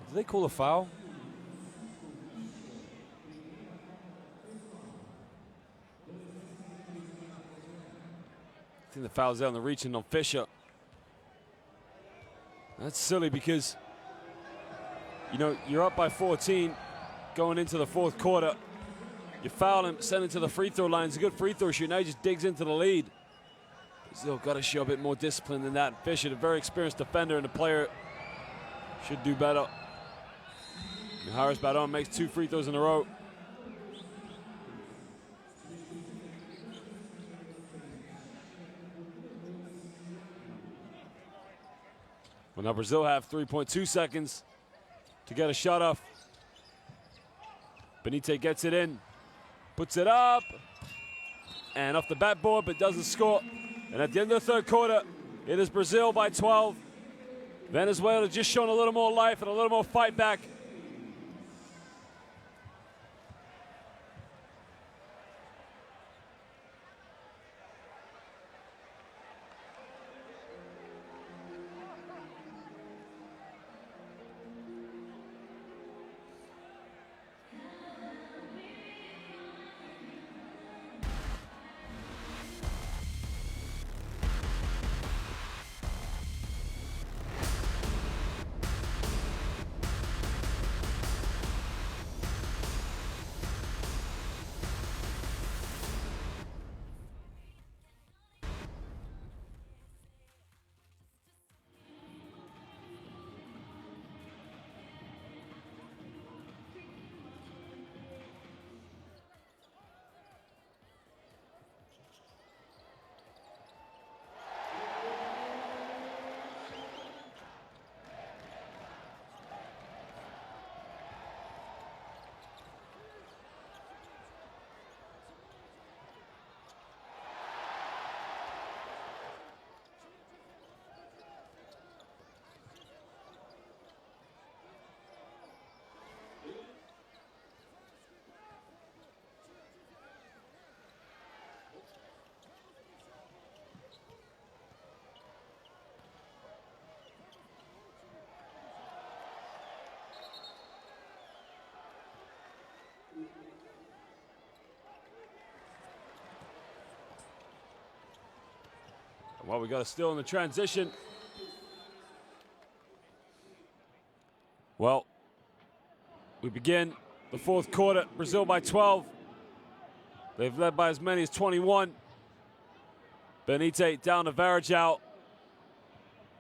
Did they call a foul? I think the foul's out on the reaching on Fisher. That's silly because, you know, you're up by 14 going into the fourth quarter. You foul him, send him to the free throw line. It's a good free throw shoot. Now he just digs into the lead. Brazil got to show a bit more discipline than that. Fisher, a very experienced defender, and the player should do better. Mijares Barón makes 2 free throws in a row. Well, now Brazil have 3.2 seconds to get a shot off. Benitez gets it in, puts it up, and off the backboard, but doesn't score. And at the end of the third quarter, it is Brazil by 12. Venezuela just showing a little more life and a little more fight back. Well, we got a steal in the transition. Well, we begin the fourth quarter. Brazil by 12. They've led by as many as 21. Benitez down to Varejao.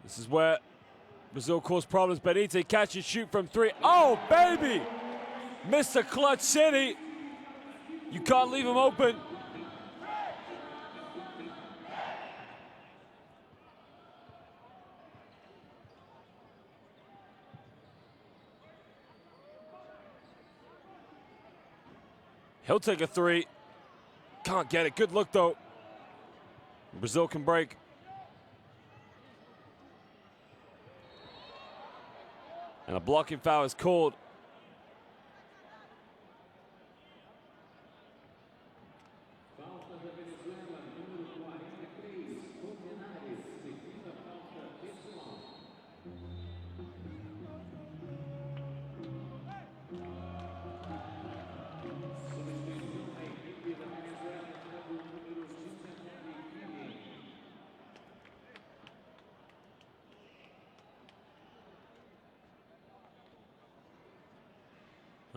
This is where Brazil caused problems. Benitez catch and shoot from 3. Oh, baby! Mr. Clutch City. You can't leave him open. He'll take a 3. Can't get it. Good look, though. Brazil can break. And a blocking foul is called.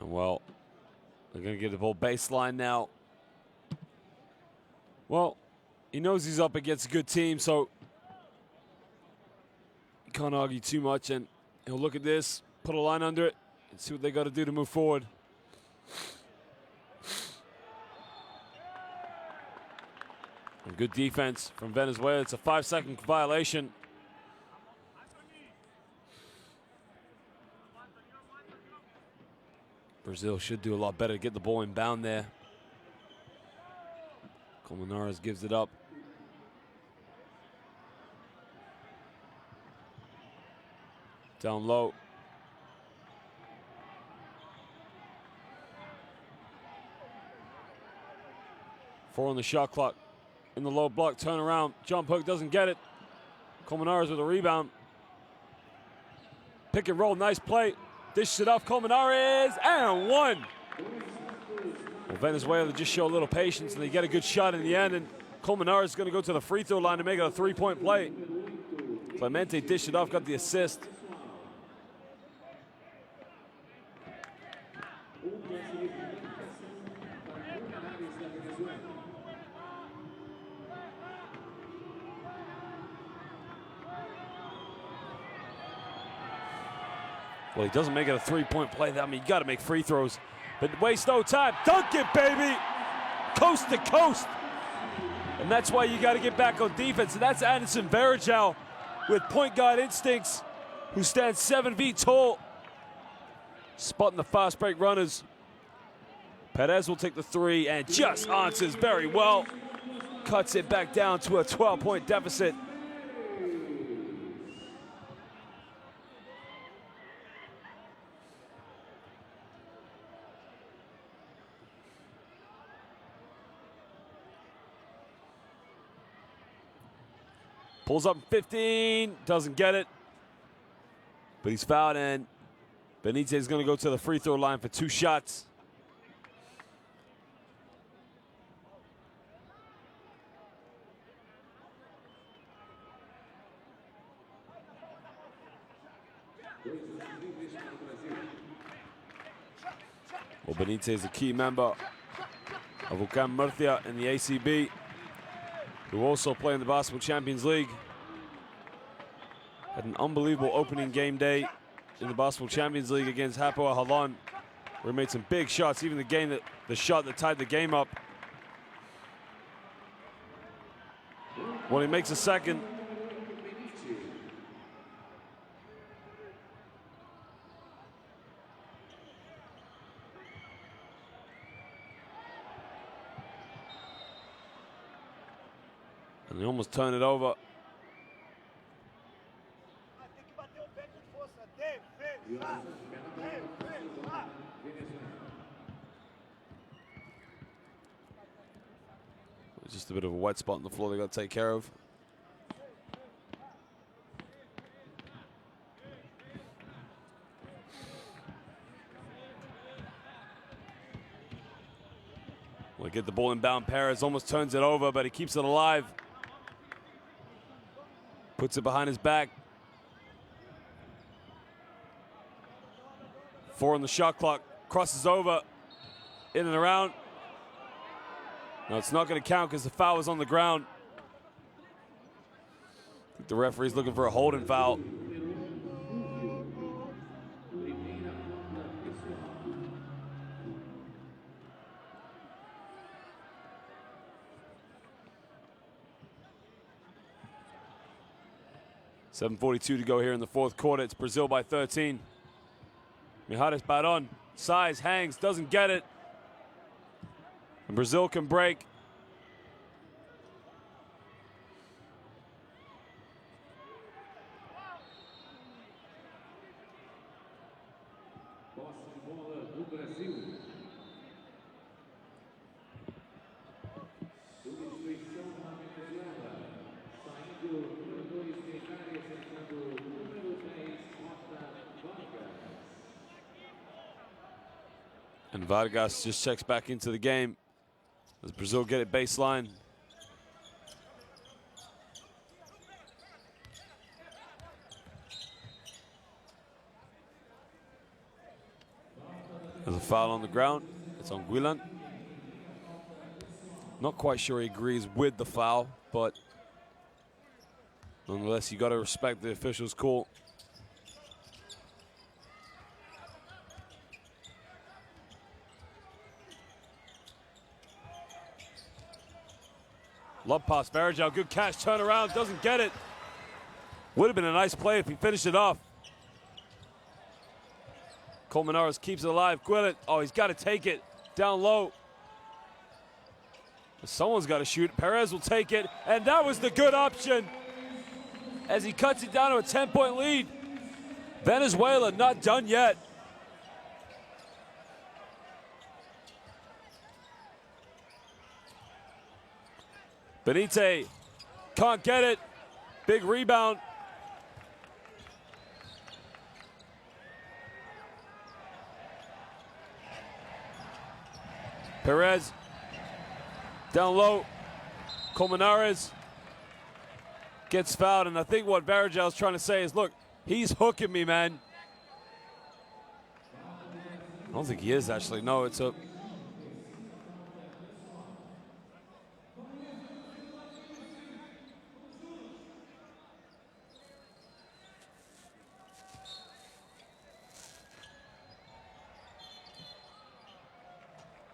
Well, they're going to get the ball baseline now. Well, he knows he's up against a good team, so you can't argue too much. And he'll look at this, put a line under it, and see what they got to do to move forward. And good defense from Venezuela. It's a 5-second violation. Brazil should do a lot better to get the ball inbound there. Colmenares gives it up. Down low. Four on the shot clock. In the low block, turn around. Jump hook, doesn't get it. Colmenares with a rebound. Pick and roll, nice play. Dishes it off, Colmenares, and one. Well, Venezuela just show a little patience, and they get a good shot in the end, and Colmenares is going to go to the free throw line to make it a three-point play. Clemente dished it off, got the assist. Well, he doesn't make it a three-point play. I mean, you got to make free throws. But waste no time. Dunk it, baby! Coast to coast. And that's why you got to get back on defense. And that's Anderson Varejao with point guard instincts, who stands 7 feet tall. Spotting the fast break runners. Perez will take the three and just answers very well. Cuts it back down to a 12-point deficit. Pulls up 15, doesn't get it. But he's fouled, and Benitez is going to go to the free throw line for 2 shots. Well, Benitez is a key member of Vulcan Murcia in the ACB, who also play in the Basketball Champions League. Had an unbelievable opening game day in the Basketball Champions League against Hapoel Holon, where he made some big shots, even the shot that tied the game up. When he makes a second, and they almost turn it over. Just a bit of a wet spot on the floor they got to take care of. Well, get the ball inbound. Perez almost turns it over, but he keeps it alive. Puts it behind his back. 4 on the shot clock. Crosses over. In and around. No, it's not going to count because the foul is on the ground. I think the referee's looking for a holding foul. .7:42 to go here in the 4th quarter. It's Brazil by 13. Mijares Baron, size, hangs, doesn't get it. And Brazil can break. And Vargas just checks back into the game as Brazil get it baseline. There's a foul on the ground. It's on Guilan. Not quite sure he agrees with the foul, but nonetheless, you got to respect the official's call. Love pass, Varejao, good catch, turn around, doesn't get it. Would have been a nice play if he finished it off. Colmenares keeps it alive. Guillen, oh, he's got to take it down low. Someone's got to shoot. Perez will take it, and that was the good option as he cuts it down to a 10-point lead. Venezuela not done yet. Benite can't get it. Big rebound. Perez down low. Colmenares gets fouled, and I think what Varejão's trying to say is, look, he's hooking me, man. I don't think he is, actually. No, it's a...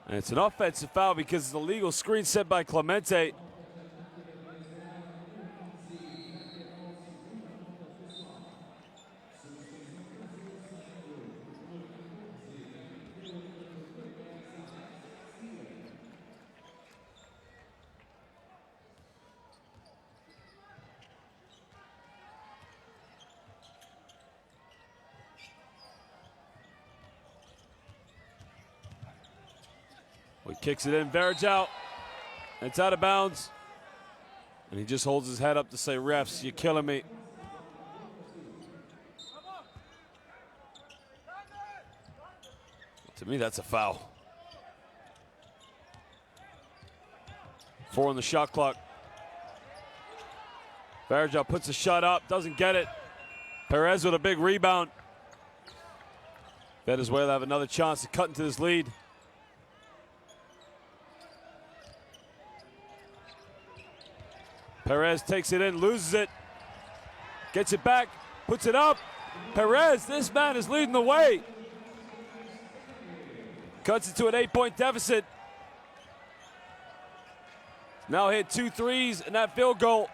And it's an offensive foul because it's a legal screen set by Clemente. He kicks it in, Varejão. It's out of bounds. And he just holds his head up to say, refs, you're killing me. To me, that's a foul. 4 on the shot clock. Varejão puts a shot up, doesn't get it. Perez with a big rebound. Venezuela have another chance to cut into this lead. Perez takes it in, loses it, gets it back, puts it up. Perez, this man is leading the way. Cuts it to an 8-point deficit. Now hit 2 threes and that field goal.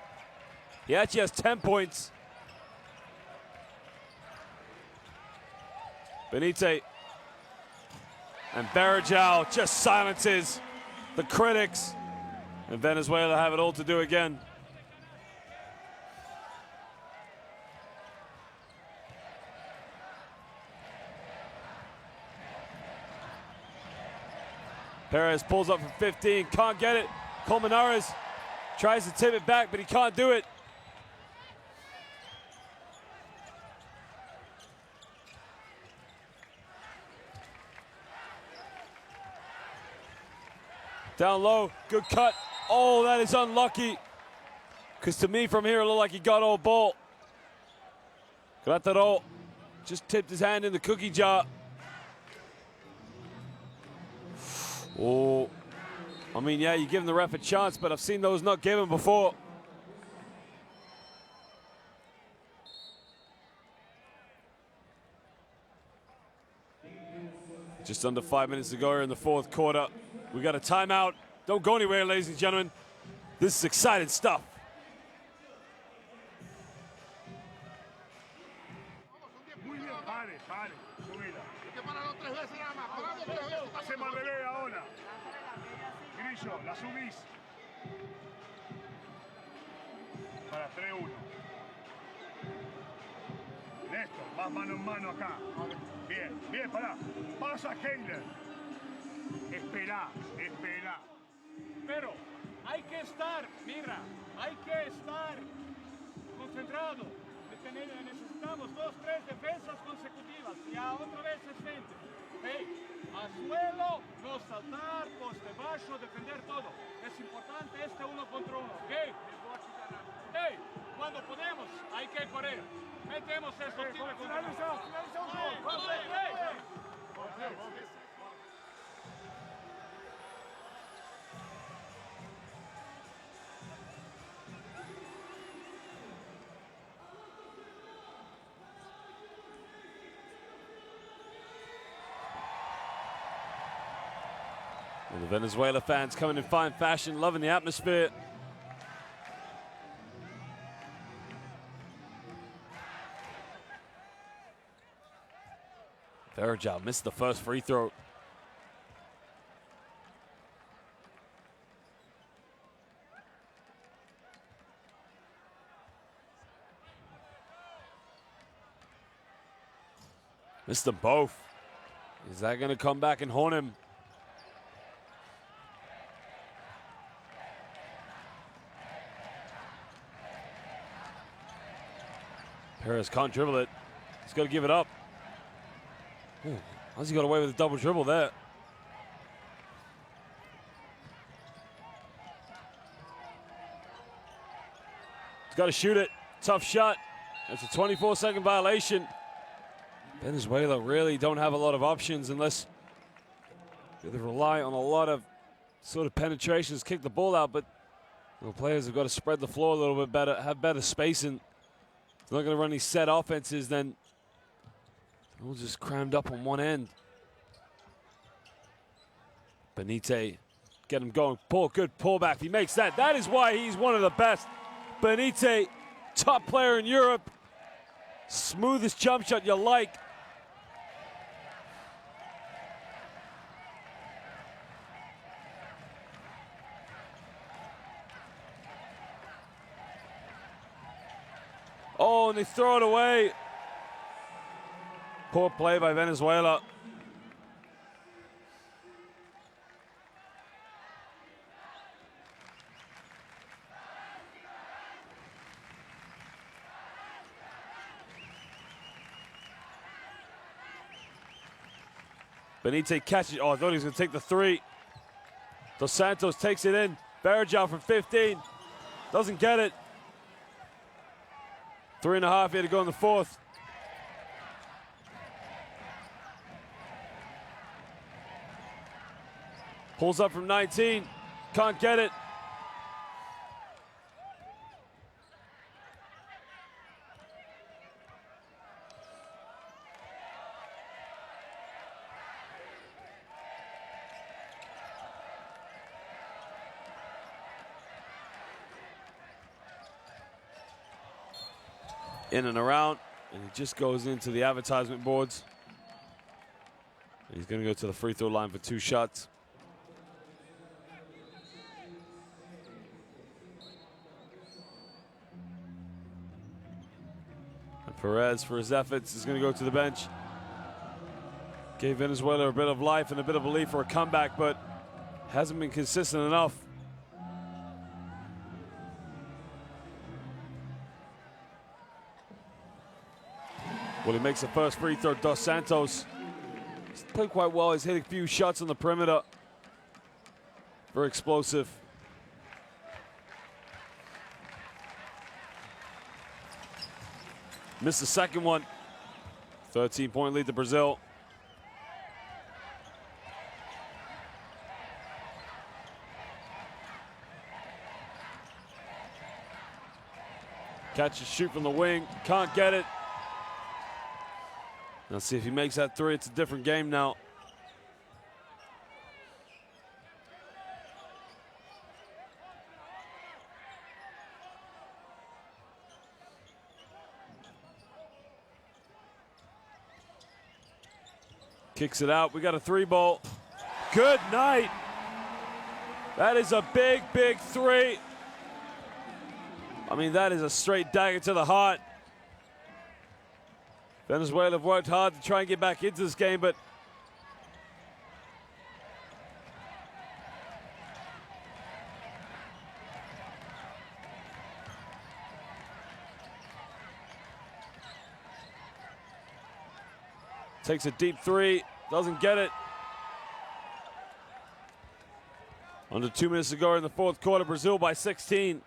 He actually has 10 points. Benite and Varejão just silences the critics. And Venezuela have it all to do again. Perez pulls up from 15, can't get it. Colmenares tries to tip it back, but he can't do it. Down low, good cut. Oh, that is unlucky. Because to me from here, it looked like he got all ball. Grataro just tipped his hand in the cookie jar. Oh, I mean, yeah, you give him the ref a chance, but I've seen those not given before. Just under 5 minutes to go here in the fourth quarter. We got a timeout. Don't go anywhere, ladies and gentlemen. This is exciting stuff. Muy bien, pare, subida. Hacemos al revés ahora. Grillo, la subís. Para 3-1. Néstor, vas mano en mano acá. Bien, bien, pará. Pasa Heiler. Espera. Pero hay que estar, mira, hay que estar concentrado. Necesitamos 2, 3 defensas consecutivas. Ya otra vez es 20. Hey, a suelo, no saltar, poste bajo, defender todo. Es importante este 1 contra 1. Okay? Hey, cuando podemos, hay que correr. Metemos esto. Finalizamos. And the Venezuela fans coming in fine fashion, loving the atmosphere. Varejão missed the first free throw. Missed them both. Is that going to come back and haunt him? Perez can't dribble it. He's got to give it up. Ooh, how's he got away with a double dribble there? He's got to shoot it. Tough shot. It's a 24-second violation. Venezuela really don't have a lot of options unless they rely on a lot of sort of penetrations, kick the ball out, but the players have got to spread the floor a little bit better, have better spacing. If they're not going to run these set offenses, then they're all just crammed up on one end. Benite, get him going. Good pullback. He makes that. That is why he's one of the best. Benite, top player in Europe. Smoothest jump shot you like. Oh, and they throw it away. Poor play by Venezuela. Benite catches. Oh, I thought he was going to take the three. Dos Santos takes it in. Barajal from 15. Doesn't get it. 3.5 here to go in the fourth. Pulls up from 19. Can't get it. In and around, and he just goes into the advertisement boards. He's going to go to the free throw line for 2 shots. And Perez, for his efforts, is going to go to the bench. Gave Venezuela a bit of life and a bit of belief for a comeback, but hasn't been consistent enough. Well, he makes the first free throw. Dos Santos, he's played quite well. He's hit a few shots on the perimeter. Very explosive. Missed the second one. 13-point lead to Brazil. Catch and shoot from the wing. Can't get it. Let's see if he makes that three. It's a different game now. Kicks it out. We got a 3-ball. Good night. That is a big, big 3. I mean, that is a straight dagger to the heart. Venezuela have worked hard to try and get back into this game, but takes a deep 3, doesn't get it. Under 2 minutes to go in the fourth quarter, Brazil by 16.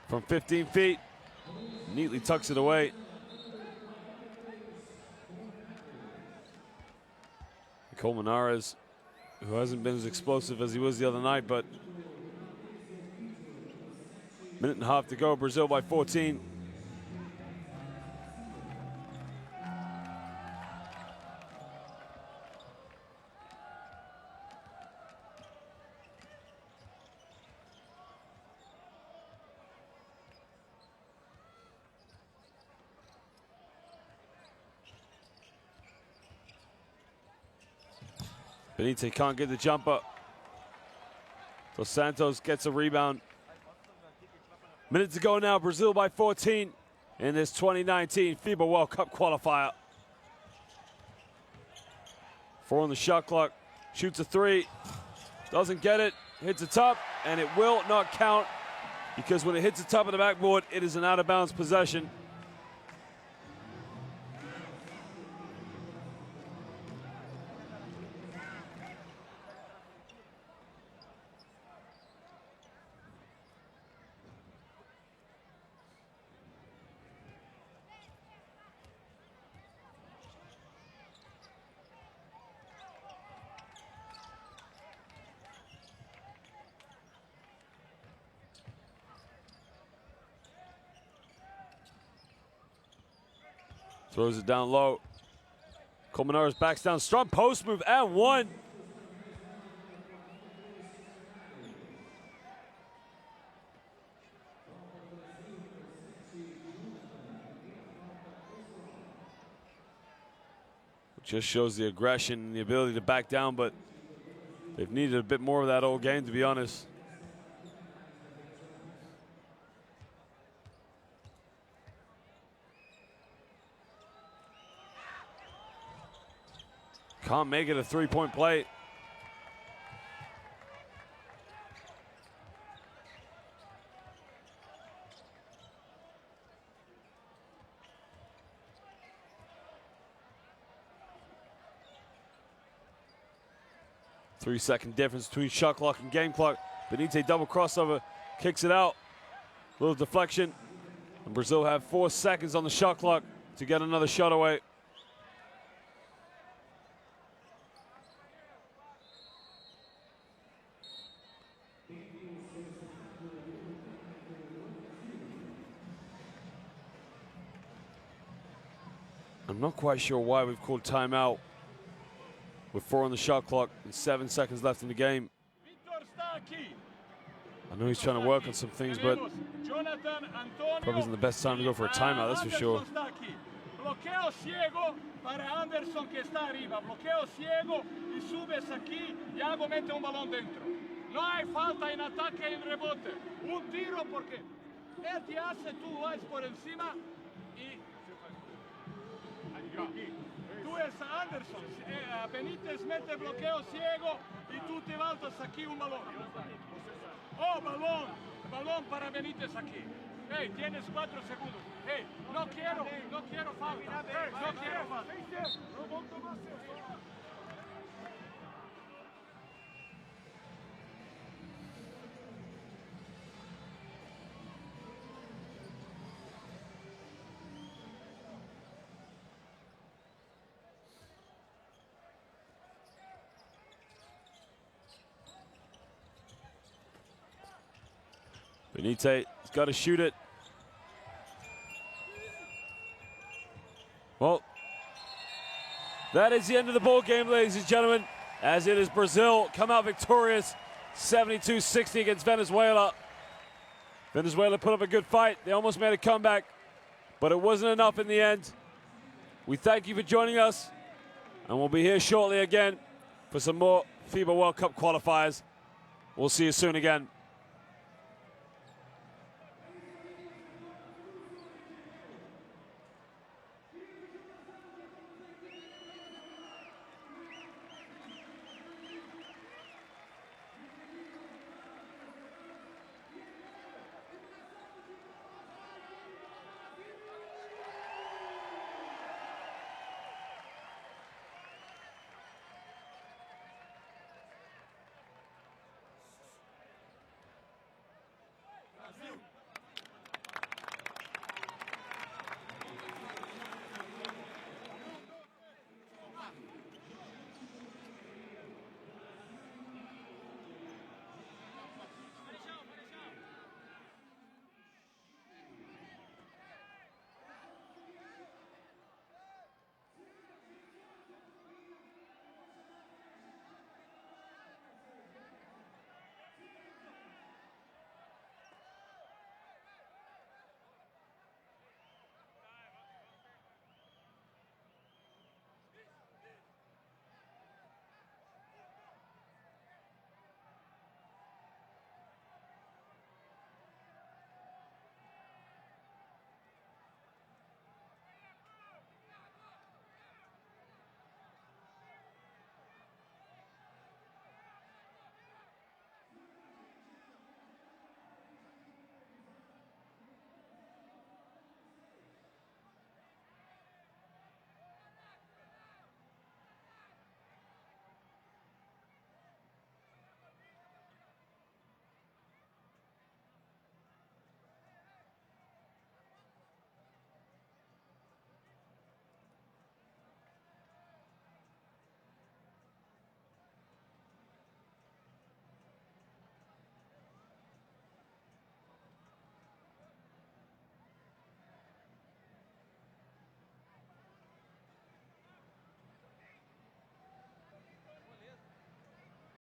From 15 feet, neatly tucks it away. Colmenares, who hasn't been as explosive as he was the other night, but 1.5 minutes to go, Brazil by 14. Benitez can't get the jumper. Dos Santos gets a rebound. Minutes to go now, Brazil by 14 in this 2019 FIBA World Cup qualifier. 4 on the shot clock, shoots a 3, doesn't get it, hits the top, and it will not count because when it hits the top of the backboard, it is an out of bounds possession. Throws it down low. Colmenares backs down. Strong post move and one. Just shows the aggression and the ability to back down, but they've needed a bit more of that all game, to be honest. Can't make it a three-point play. Three-second difference between shot clock and game clock. Benitez double crossover, kicks it out. Little deflection. And Brazil have 4 seconds on the shot clock to get another shot away. I'm not quite sure why we've called timeout with 4 on the shot clock and 7 seconds left in the game. I know he's trying to work on some things, but probably isn't the best time to go for a timeout, that's for sure. Bloqueo ciego para Anderson que está arriba. Bloqueo ciego y subes aquí y hago mete un balón dentro. No hay falta en ataque y en rebote. Un tiro porque él te hace, tú vas por encima y tú es Anderson. Benitez mete bloqueo ciego y tú te baltas aquí un balón. Oh, balón para Benitez aquí. Hey, tienes 4 segundos. Hey, no quiero falta. No quiero falta. Benitez has got to shoot it. Well, that is the end of the ball game, ladies and gentlemen, as it is Brazil come out victorious 72-60 against Venezuela. Venezuela put up a good fight. They almost made a comeback, but it wasn't enough in the end. We thank you for joining us, and we'll be here shortly again for some more FIBA World Cup qualifiers. We'll see you soon again.